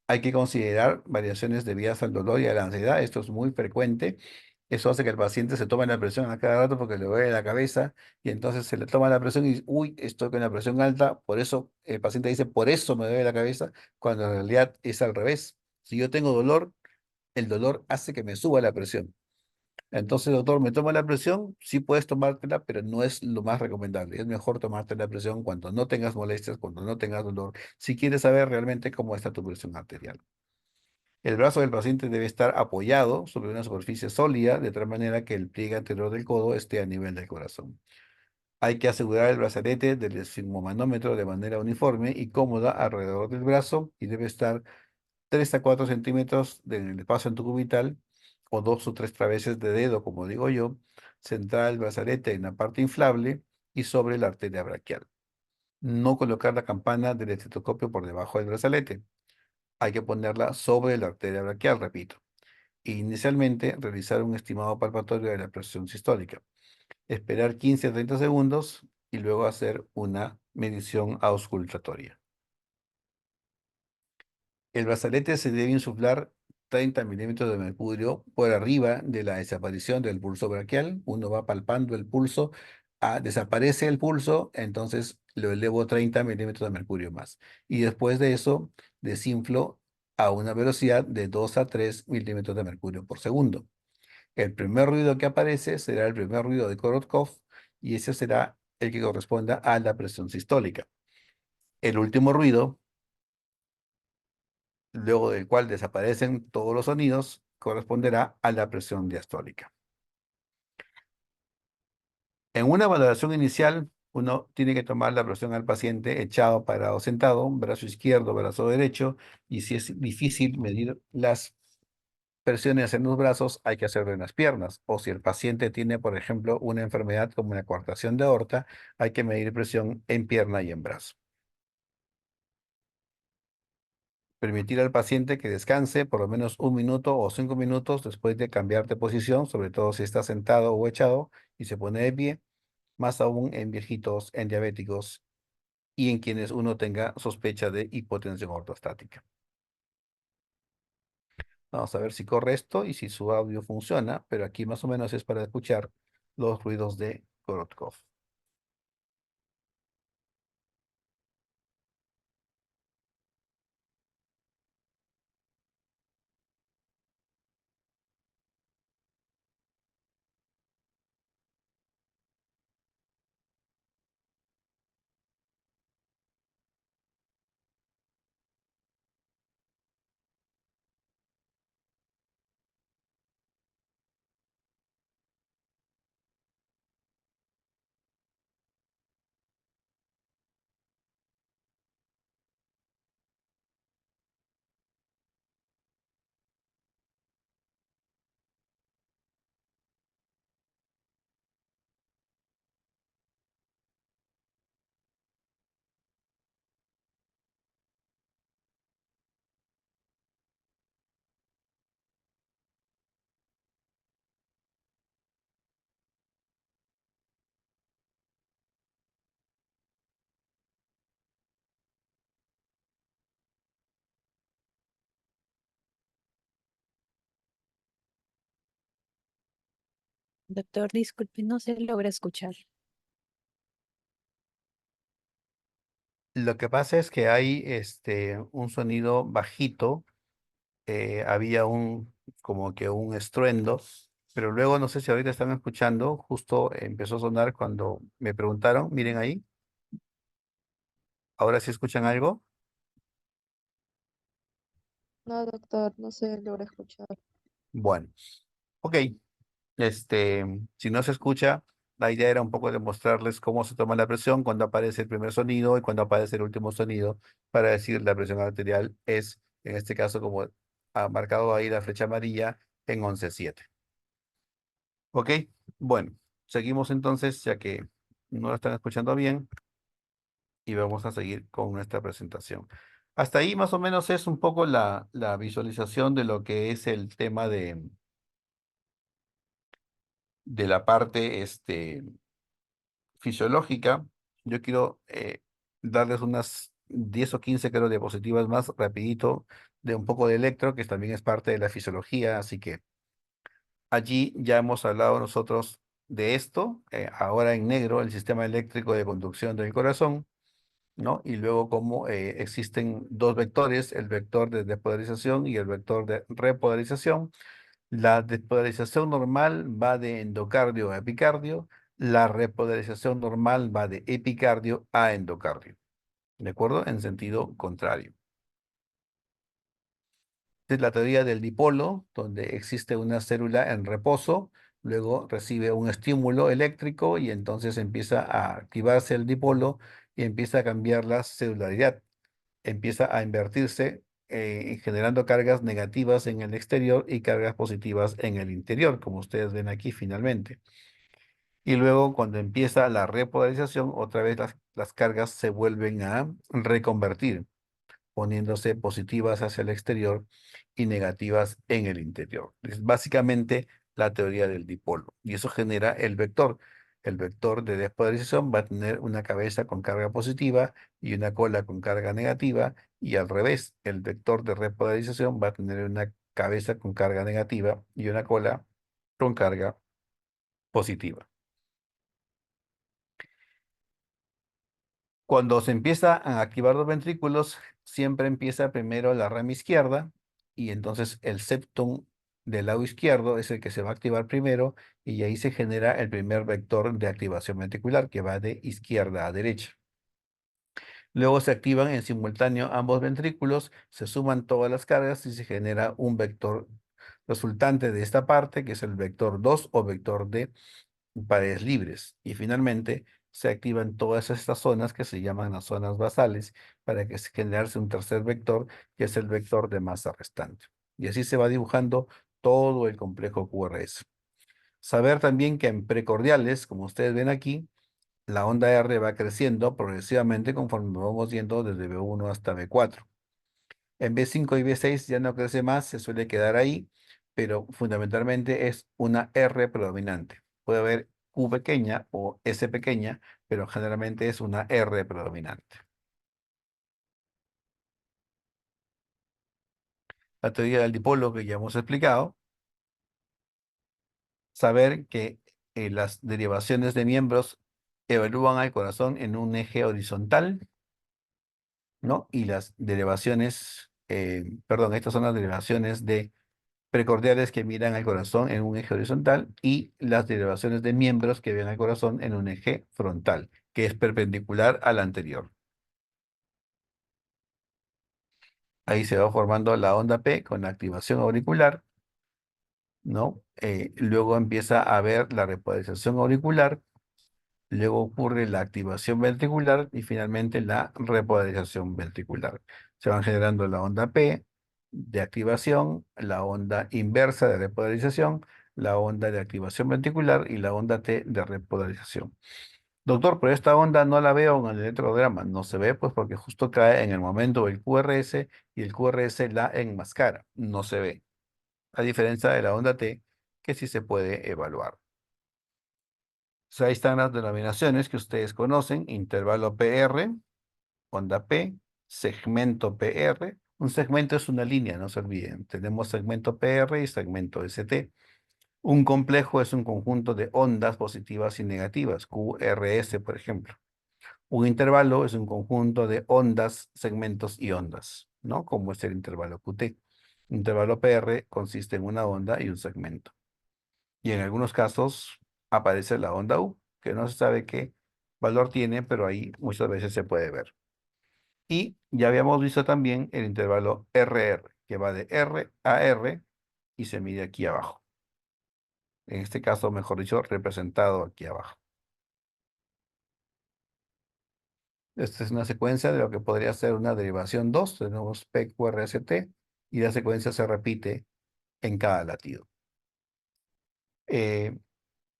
Speaker 1: Hay que considerar variaciones debidas al dolor y a la ansiedad. Esto es muy frecuente. Eso hace que el paciente se tome la presión a cada rato porque le duele la cabeza y entonces se le toma la presión y dice, uy, estoy con la presión alta. Por eso el paciente dice, por eso me duele la cabeza, cuando en realidad es al revés. Si yo tengo dolor, el dolor hace que me suba la presión. Entonces, doctor, ¿me toma la presión? Sí puedes tomártela, pero no es lo más recomendable. Es mejor tomarte la presión cuando no tengas molestias, cuando no tengas dolor, si quieres saber realmente cómo está tu presión arterial. El brazo del paciente debe estar apoyado sobre una superficie sólida, de tal manera que el pliegue anterior del codo esté a nivel del corazón. Hay que asegurar el brazalete del esfigmomanómetro de manera uniforme y cómoda alrededor del brazo, y debe estar 3 a 4 centímetros del espacio antecubital o 2 o 3 traveses de dedo, como digo yo, centrar el brazalete en la parte inflable y sobre la arteria braquial. No colocar la campana del estetoscopio por debajo del brazalete. Hay que ponerla sobre la arteria braquial, repito. Inicialmente, realizar un estimado palpatorio de la presión sistólica. Esperar 15 a 30 segundos y luego hacer una medición auscultatoria. El brazalete se debe insuflar 30 milímetros de mercurio por arriba de la desaparición del pulso braquial. Uno va palpando el pulso, desaparece el pulso, entonces lo elevo 30 milímetros de mercurio más. Y después de eso, desinflo a una velocidad de 2 a 3 milímetros de mercurio por segundo. El primer ruido que aparece será el primer ruido de Korotkov y ese será el que corresponda a la presión sistólica. El último ruido, luego del cual desaparecen todos los sonidos, corresponderá a la presión diastólica. En una valoración inicial, uno tiene que tomar la presión al paciente echado, parado, sentado, brazo izquierdo, brazo derecho, y si es difícil medir las presiones en los brazos, hay que hacerlo en las piernas. O si el paciente tiene, por ejemplo, una enfermedad como una coartación de aorta, hay que medir presión en pierna y en brazo. Permitir al paciente que descanse por lo menos 1 minuto o 5 minutos después de cambiar de posición, sobre todo si está sentado o echado y se pone de pie. más aún en viejitos, en diabéticos y en quienes uno tenga sospecha de hipotensión ortostática. Vamos a ver si corre esto y si su audio funciona, pero aquí más o menos es para escuchar los ruidos de Korotkov.
Speaker 2: Doctor, disculpe, no se logra escuchar.
Speaker 1: Lo que pasa es que hay un sonido bajito, había como que un estruendo, pero luego no sé si ahorita están escuchando, justo empezó a sonar cuando me preguntaron, miren ahí, ahora sí escuchan algo.
Speaker 3: No, doctor, no se logra escuchar.
Speaker 1: Bueno, ok, si no se escucha, la idea era un poco demostrarles cómo se toma la presión cuando aparece el primer sonido y cuando aparece el último sonido para decir la presión arterial es, en este caso, como ha marcado ahí la flecha amarilla, en 11,7. Ok, bueno, seguimos entonces, ya que no lo están escuchando bien, y vamos a seguir con nuestra presentación. Hasta ahí más o menos es un poco la visualización de lo que es el tema de la parte fisiológica. Yo quiero darles unas 10 o 15 creo diapositivas más rapidito de un poco de electro, que también es parte de la fisiología, así que allí ya hemos hablado nosotros de esto, ahora en negro, el sistema eléctrico de conducción del corazón, ¿no? Y luego cómo existen dos vectores, el vector de despolarización y el vector de repolarización. La despolarización normal va de endocardio a epicardio, la repolarización normal va de epicardio a endocardio, ¿de acuerdo? En sentido contrario. Es la teoría del dipolo, donde existe una célula en reposo, luego recibe un estímulo eléctrico y entonces empieza a activarse el dipolo y empieza a cambiar la celularidad, empieza a invertirse, generando cargas negativas en el exterior y cargas positivas en el interior, como ustedes ven aquí finalmente. Y luego cuando empieza la repolarización, otra vez las cargas se vuelven a reconvertir, poniéndose positivas hacia el exterior y negativas en el interior. Es básicamente la teoría del dipolo y eso genera el vector. El vector de despolarización va a tener una cabeza con carga positiva y una cola con carga negativa, y al revés, el vector de repolarización va a tener una cabeza con carga negativa y una cola con carga positiva. Cuando se empieza a activar los ventrículos, siempre empieza primero la rama izquierda y entonces el septum del lado izquierdo es el que se va a activar primero, y ahí se genera el primer vector de activación ventricular que va de izquierda a derecha. Luego se activan en simultáneo ambos ventrículos, se suman todas las cargas y se genera un vector resultante de esta parte, que es el vector 2 o vector de paredes libres. Y finalmente se activan todas estas zonas que se llaman las zonas basales para que se generarse un tercer vector, que es el vector de masa restante. Y así se va dibujando todo el complejo QRS. Saber también que en precordiales, como ustedes ven aquí, la onda R va creciendo progresivamente conforme vamos yendo desde B1 hasta B4. En B5 y B6 ya no crece más, se suele quedar ahí, pero fundamentalmente es una R predominante. Puede haber Q pequeña o S pequeña, pero generalmente es una R predominante. La teoría del dipolo que ya hemos explicado, saber que las derivaciones de miembros evalúan al corazón en un eje horizontal, ¿no? Y las derivaciones, perdón, estas son las derivaciones de precordiales que miran al corazón en un eje horizontal y las derivaciones de miembros que ven al corazón en un eje frontal, que es perpendicular al anterior. Ahí se va formando la onda P con la activación auricular, ¿no? Luego empieza a haber la repolarización auricular, luego ocurre la activación ventricular y finalmente la repolarización ventricular. Se van generando la onda P de activación, la onda inversa de repolarización, la onda de activación ventricular y la onda T de repolarización. Doctor, pero esta onda no la veo en el electrocardiograma. No se ve pues porque justo cae en el momento del QRS y el QRS la enmascara. No se ve. A diferencia de la onda T, que sí se puede evaluar. Sea, ahí están las denominaciones que ustedes conocen: intervalo PR, onda P, segmento PR. Un segmento es una línea, no se olviden. Tenemos segmento PR y segmento ST. Un complejo es un conjunto de ondas positivas y negativas, QRS, por ejemplo. Un intervalo es un conjunto de ondas, segmentos y ondas, ¿no? Como es el intervalo QT. Intervalo PR consiste en una onda y un segmento. Y en algunos casos aparece la onda U, que no se sabe qué valor tiene, pero ahí muchas veces se puede ver. Y ya habíamos visto también el intervalo RR, que va de R a R y se mide aquí abajo. En este caso, mejor dicho, representado aquí abajo. Esta es una secuencia de lo que podría ser una derivación 2. Tenemos PQRST y la secuencia se repite en cada latido. Este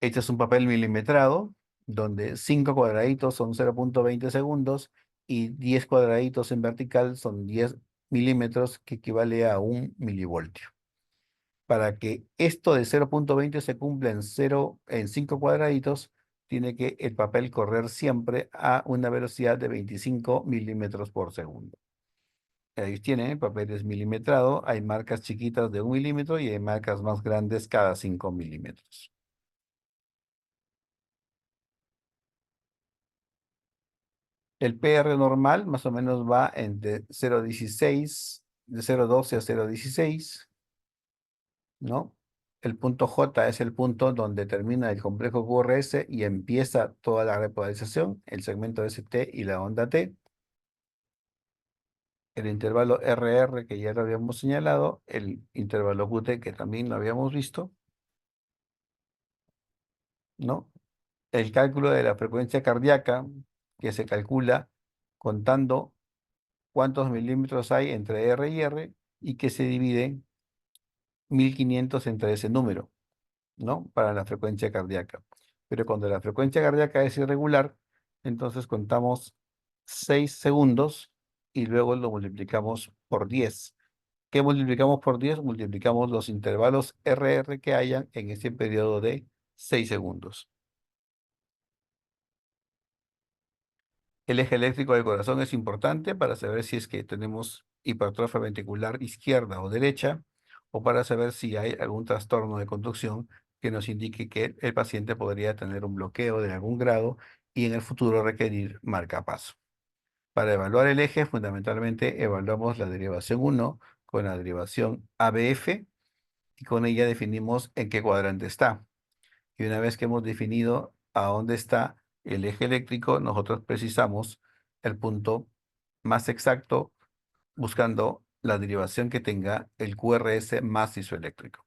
Speaker 1: es un papel milimetrado donde 5 cuadraditos son 0,20 segundos y 10 cuadraditos en vertical son 10 milímetros, que equivale a 1 milivoltio. Para que esto de 0,20 se cumpla en 5 cuadraditos, tiene que el papel correr siempre a una velocidad de 25 milímetros por segundo. Ahí tienen, el papel es milimetrado, hay marcas chiquitas de 1 milímetro y hay marcas más grandes cada 5 milímetros. El PR normal más o menos va entre 0,16, de 0,12 a 0,16, ¿no? El punto J es el punto donde termina el complejo QRS y empieza toda la repolarización, el segmento ST y la onda T. El intervalo RR, que ya lo habíamos señalado, el intervalo QT, que también lo habíamos visto, ¿no? El cálculo de la frecuencia cardíaca, que se calcula contando cuántos milímetros hay entre R y R y que se divide 1500 entre ese número, ¿no? Para la frecuencia cardíaca. Pero cuando la frecuencia cardíaca es irregular, entonces contamos 6 segundos y luego lo multiplicamos por 10. ¿Qué multiplicamos por 10? Multiplicamos los intervalos RR que hayan en ese periodo de 6 segundos. El eje eléctrico del corazón es importante para saber si es que tenemos hipertrofia ventricular izquierda o derecha, o para saber si hay algún trastorno de conducción que nos indique que el paciente podría tener un bloqueo de algún grado y en el futuro requerir marcapaso. Para evaluar el eje, fundamentalmente evaluamos la derivación 1 con la derivación ABF y con ella definimos en qué cuadrante está. Y una vez que hemos definido a dónde está el eje eléctrico, nosotros precisamos el punto más exacto buscando la derivación que tenga el QRS más isoeléctrico.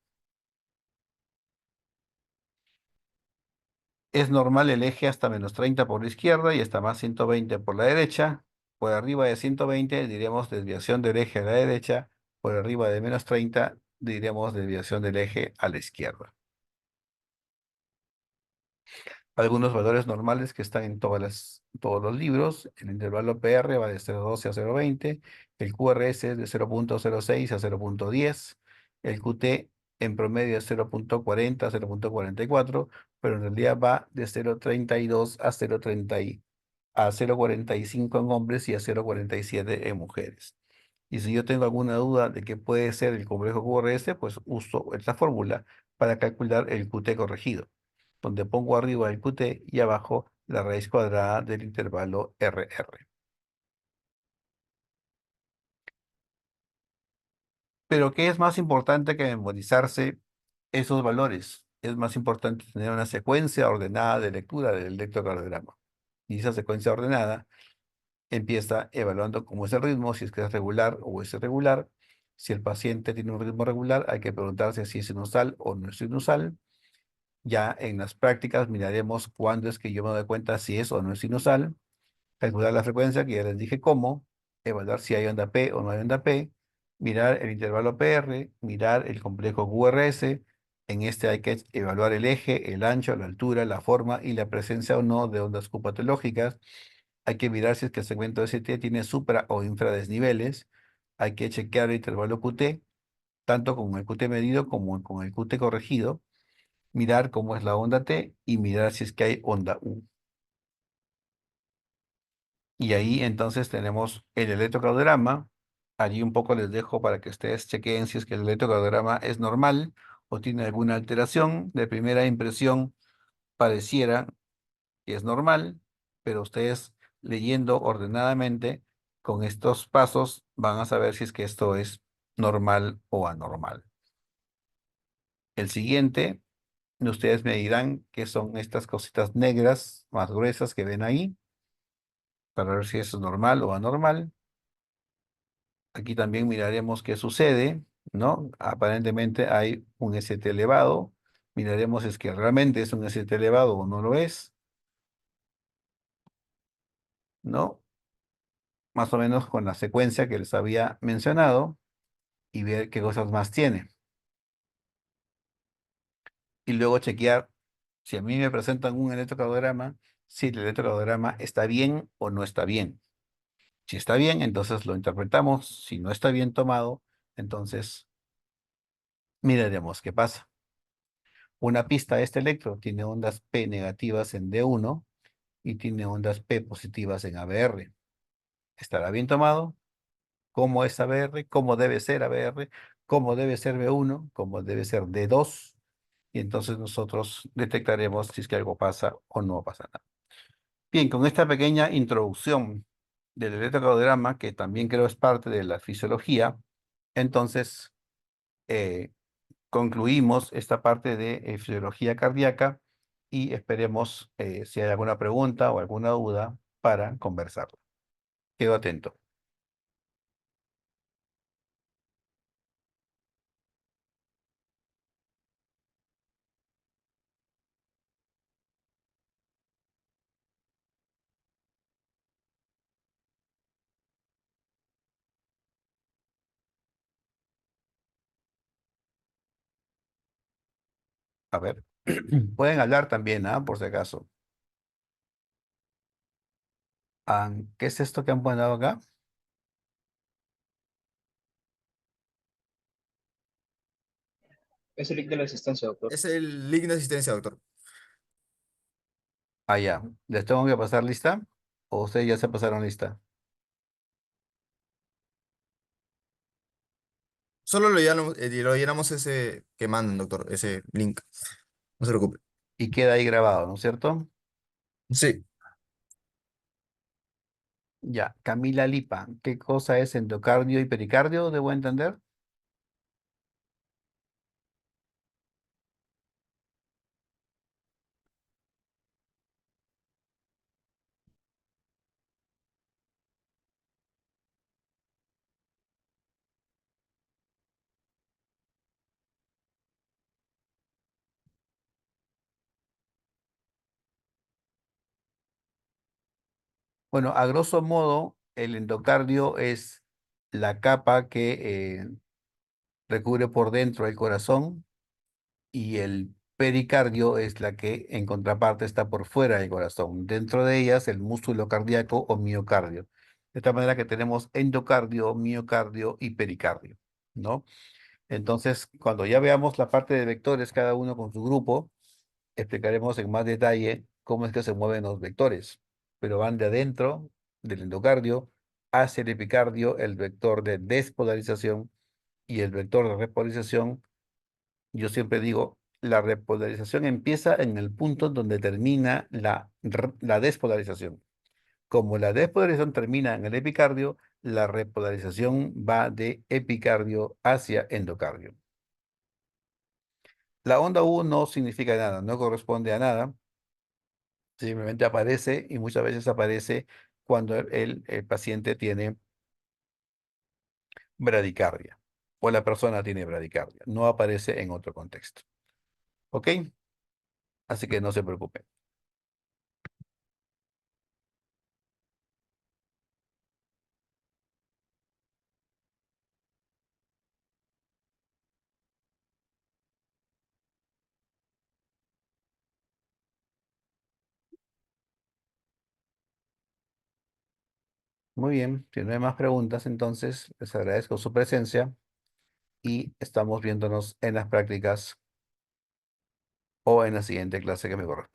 Speaker 1: Es normal el eje hasta -30 por la izquierda y hasta más 120 por la derecha. Por arriba de 120 diríamos desviación del eje a la derecha. Por arriba de -30 diríamos desviación del eje a la izquierda. Algunos valores normales que están en todos los libros. El intervalo PR va de 0,12 a 0,20. El QRS es de 0,06 a 0,10. El QT en promedio es 0,40 a 0,44. pero en realidad va de 0,32 a 0,45 en hombres y a 0,47 en mujeres. Y si yo tengo alguna duda de qué puede ser el complejo QRS, pues uso esta fórmula para calcular el QT corregido, donde pongo arriba el QT y abajo la raíz cuadrada del intervalo RR. Pero ¿qué es más importante que memorizarse esos valores? Es más importante tener una secuencia ordenada de lectura del electrocardiograma. Y esa secuencia ordenada empieza evaluando cómo es el ritmo, si es que es regular o es irregular. Si el paciente tiene un ritmo regular, hay que preguntarse si es sinusal o no es sinusal. Ya en las prácticas miraremos cuándo es que yo me doy cuenta si es o no es sinusal, calcular la frecuencia, que ya les dije cómo, evaluar si hay onda P o no hay onda P, mirar el intervalo PR, mirar el complejo QRS. En este hay que evaluar el eje, el ancho, la altura, la forma y la presencia o no de ondas Q patológicas. Hay que mirar si es que el segmento ST tiene supra o infradesniveles. Hay que chequear el intervalo QT, tanto con el QT medido como con el QT corregido. Mirar cómo es la onda T y mirar si es que hay onda U. Y ahí entonces tenemos el electrocardiograma. Allí un poco les dejo para que ustedes chequeen si es que el electrocardiograma es normal o tiene alguna alteración. De primera impresión pareciera que es normal, pero ustedes leyendo ordenadamente con estos pasos van a saber si es que esto es normal o anormal. El siguiente, ustedes me dirán qué son estas cositas negras más gruesas que ven ahí, para ver si eso es normal o anormal. Aquí también miraremos qué sucede, ¿no? Aparentemente hay un ST elevado. Miraremos si es que realmente es un ST elevado o no lo es, ¿no? Más o menos con la secuencia que les había mencionado y ver qué cosas más tiene. Y luego chequear si a mí me presentan un electrocardiograma, si el electrocardiograma está bien o no está bien. Si está bien, entonces lo interpretamos. Si no está bien tomado, entonces miraremos qué pasa. Una pista de este electro tiene ondas P negativas en D1 y tiene ondas P positivas en ABR. ¿Estará bien tomado? ¿Cómo es ABR? ¿Cómo debe ser ABR? ¿Cómo debe ser B1? ¿Cómo debe ser D2? Y entonces nosotros detectaremos si es que algo pasa o no pasa nada. Bien, con esta pequeña introducción del electrocardiograma, que también creo es parte de la fisiología, entonces eh, concluimos esta parte de fisiología cardíaca y esperemos si hay alguna pregunta o alguna duda para conversarlo. Quedo atento. A ver, pueden hablar también, ¿ah? Por si acaso. ¿Qué es esto que han puesto acá?
Speaker 4: Es el link de la asistencia, doctor.
Speaker 5: Es el link de asistencia, doctor.
Speaker 1: Ah, ya. ¿Les tengo que pasar lista? ¿O ustedes ya se pasaron lista?
Speaker 5: Solo lo llenamos ese que mandan, doctor, ese link. No se preocupe.
Speaker 1: Y queda ahí grabado, ¿no es cierto?
Speaker 5: Sí.
Speaker 1: Ya. Camila Lipa, ¿qué cosa es endocardio y pericardio? ¿Debo entender? Bueno, a grosso modo, el endocardio es la capa que recubre por dentro el corazón y el pericardio es la que en contraparte está por fuera del corazón. Dentro de ellas el músculo cardíaco o miocardio. De esta manera que tenemos endocardio, miocardio y pericardio, ¿no? Entonces, cuando ya veamos la parte de vectores, cada uno con su grupo, explicaremos en más detalle cómo es que se mueven los vectores, pero van de adentro del endocardio hacia el epicardio, el vector de despolarización y el vector de repolarización. Yo siempre digo, la repolarización empieza en el punto donde termina la despolarización. Como la despolarización termina en el epicardio, la repolarización va de epicardio hacia endocardio. La onda U no significa nada, no corresponde a nada, simplemente aparece y muchas veces aparece cuando el paciente tiene bradicardia o la persona tiene bradicardia, no aparece en otro contexto. ¿Ok? Así que no se preocupen. Muy bien, si no hay más preguntas, entonces les agradezco su presencia y estamos viéndonos en las prácticas o en la siguiente clase que me corresponde.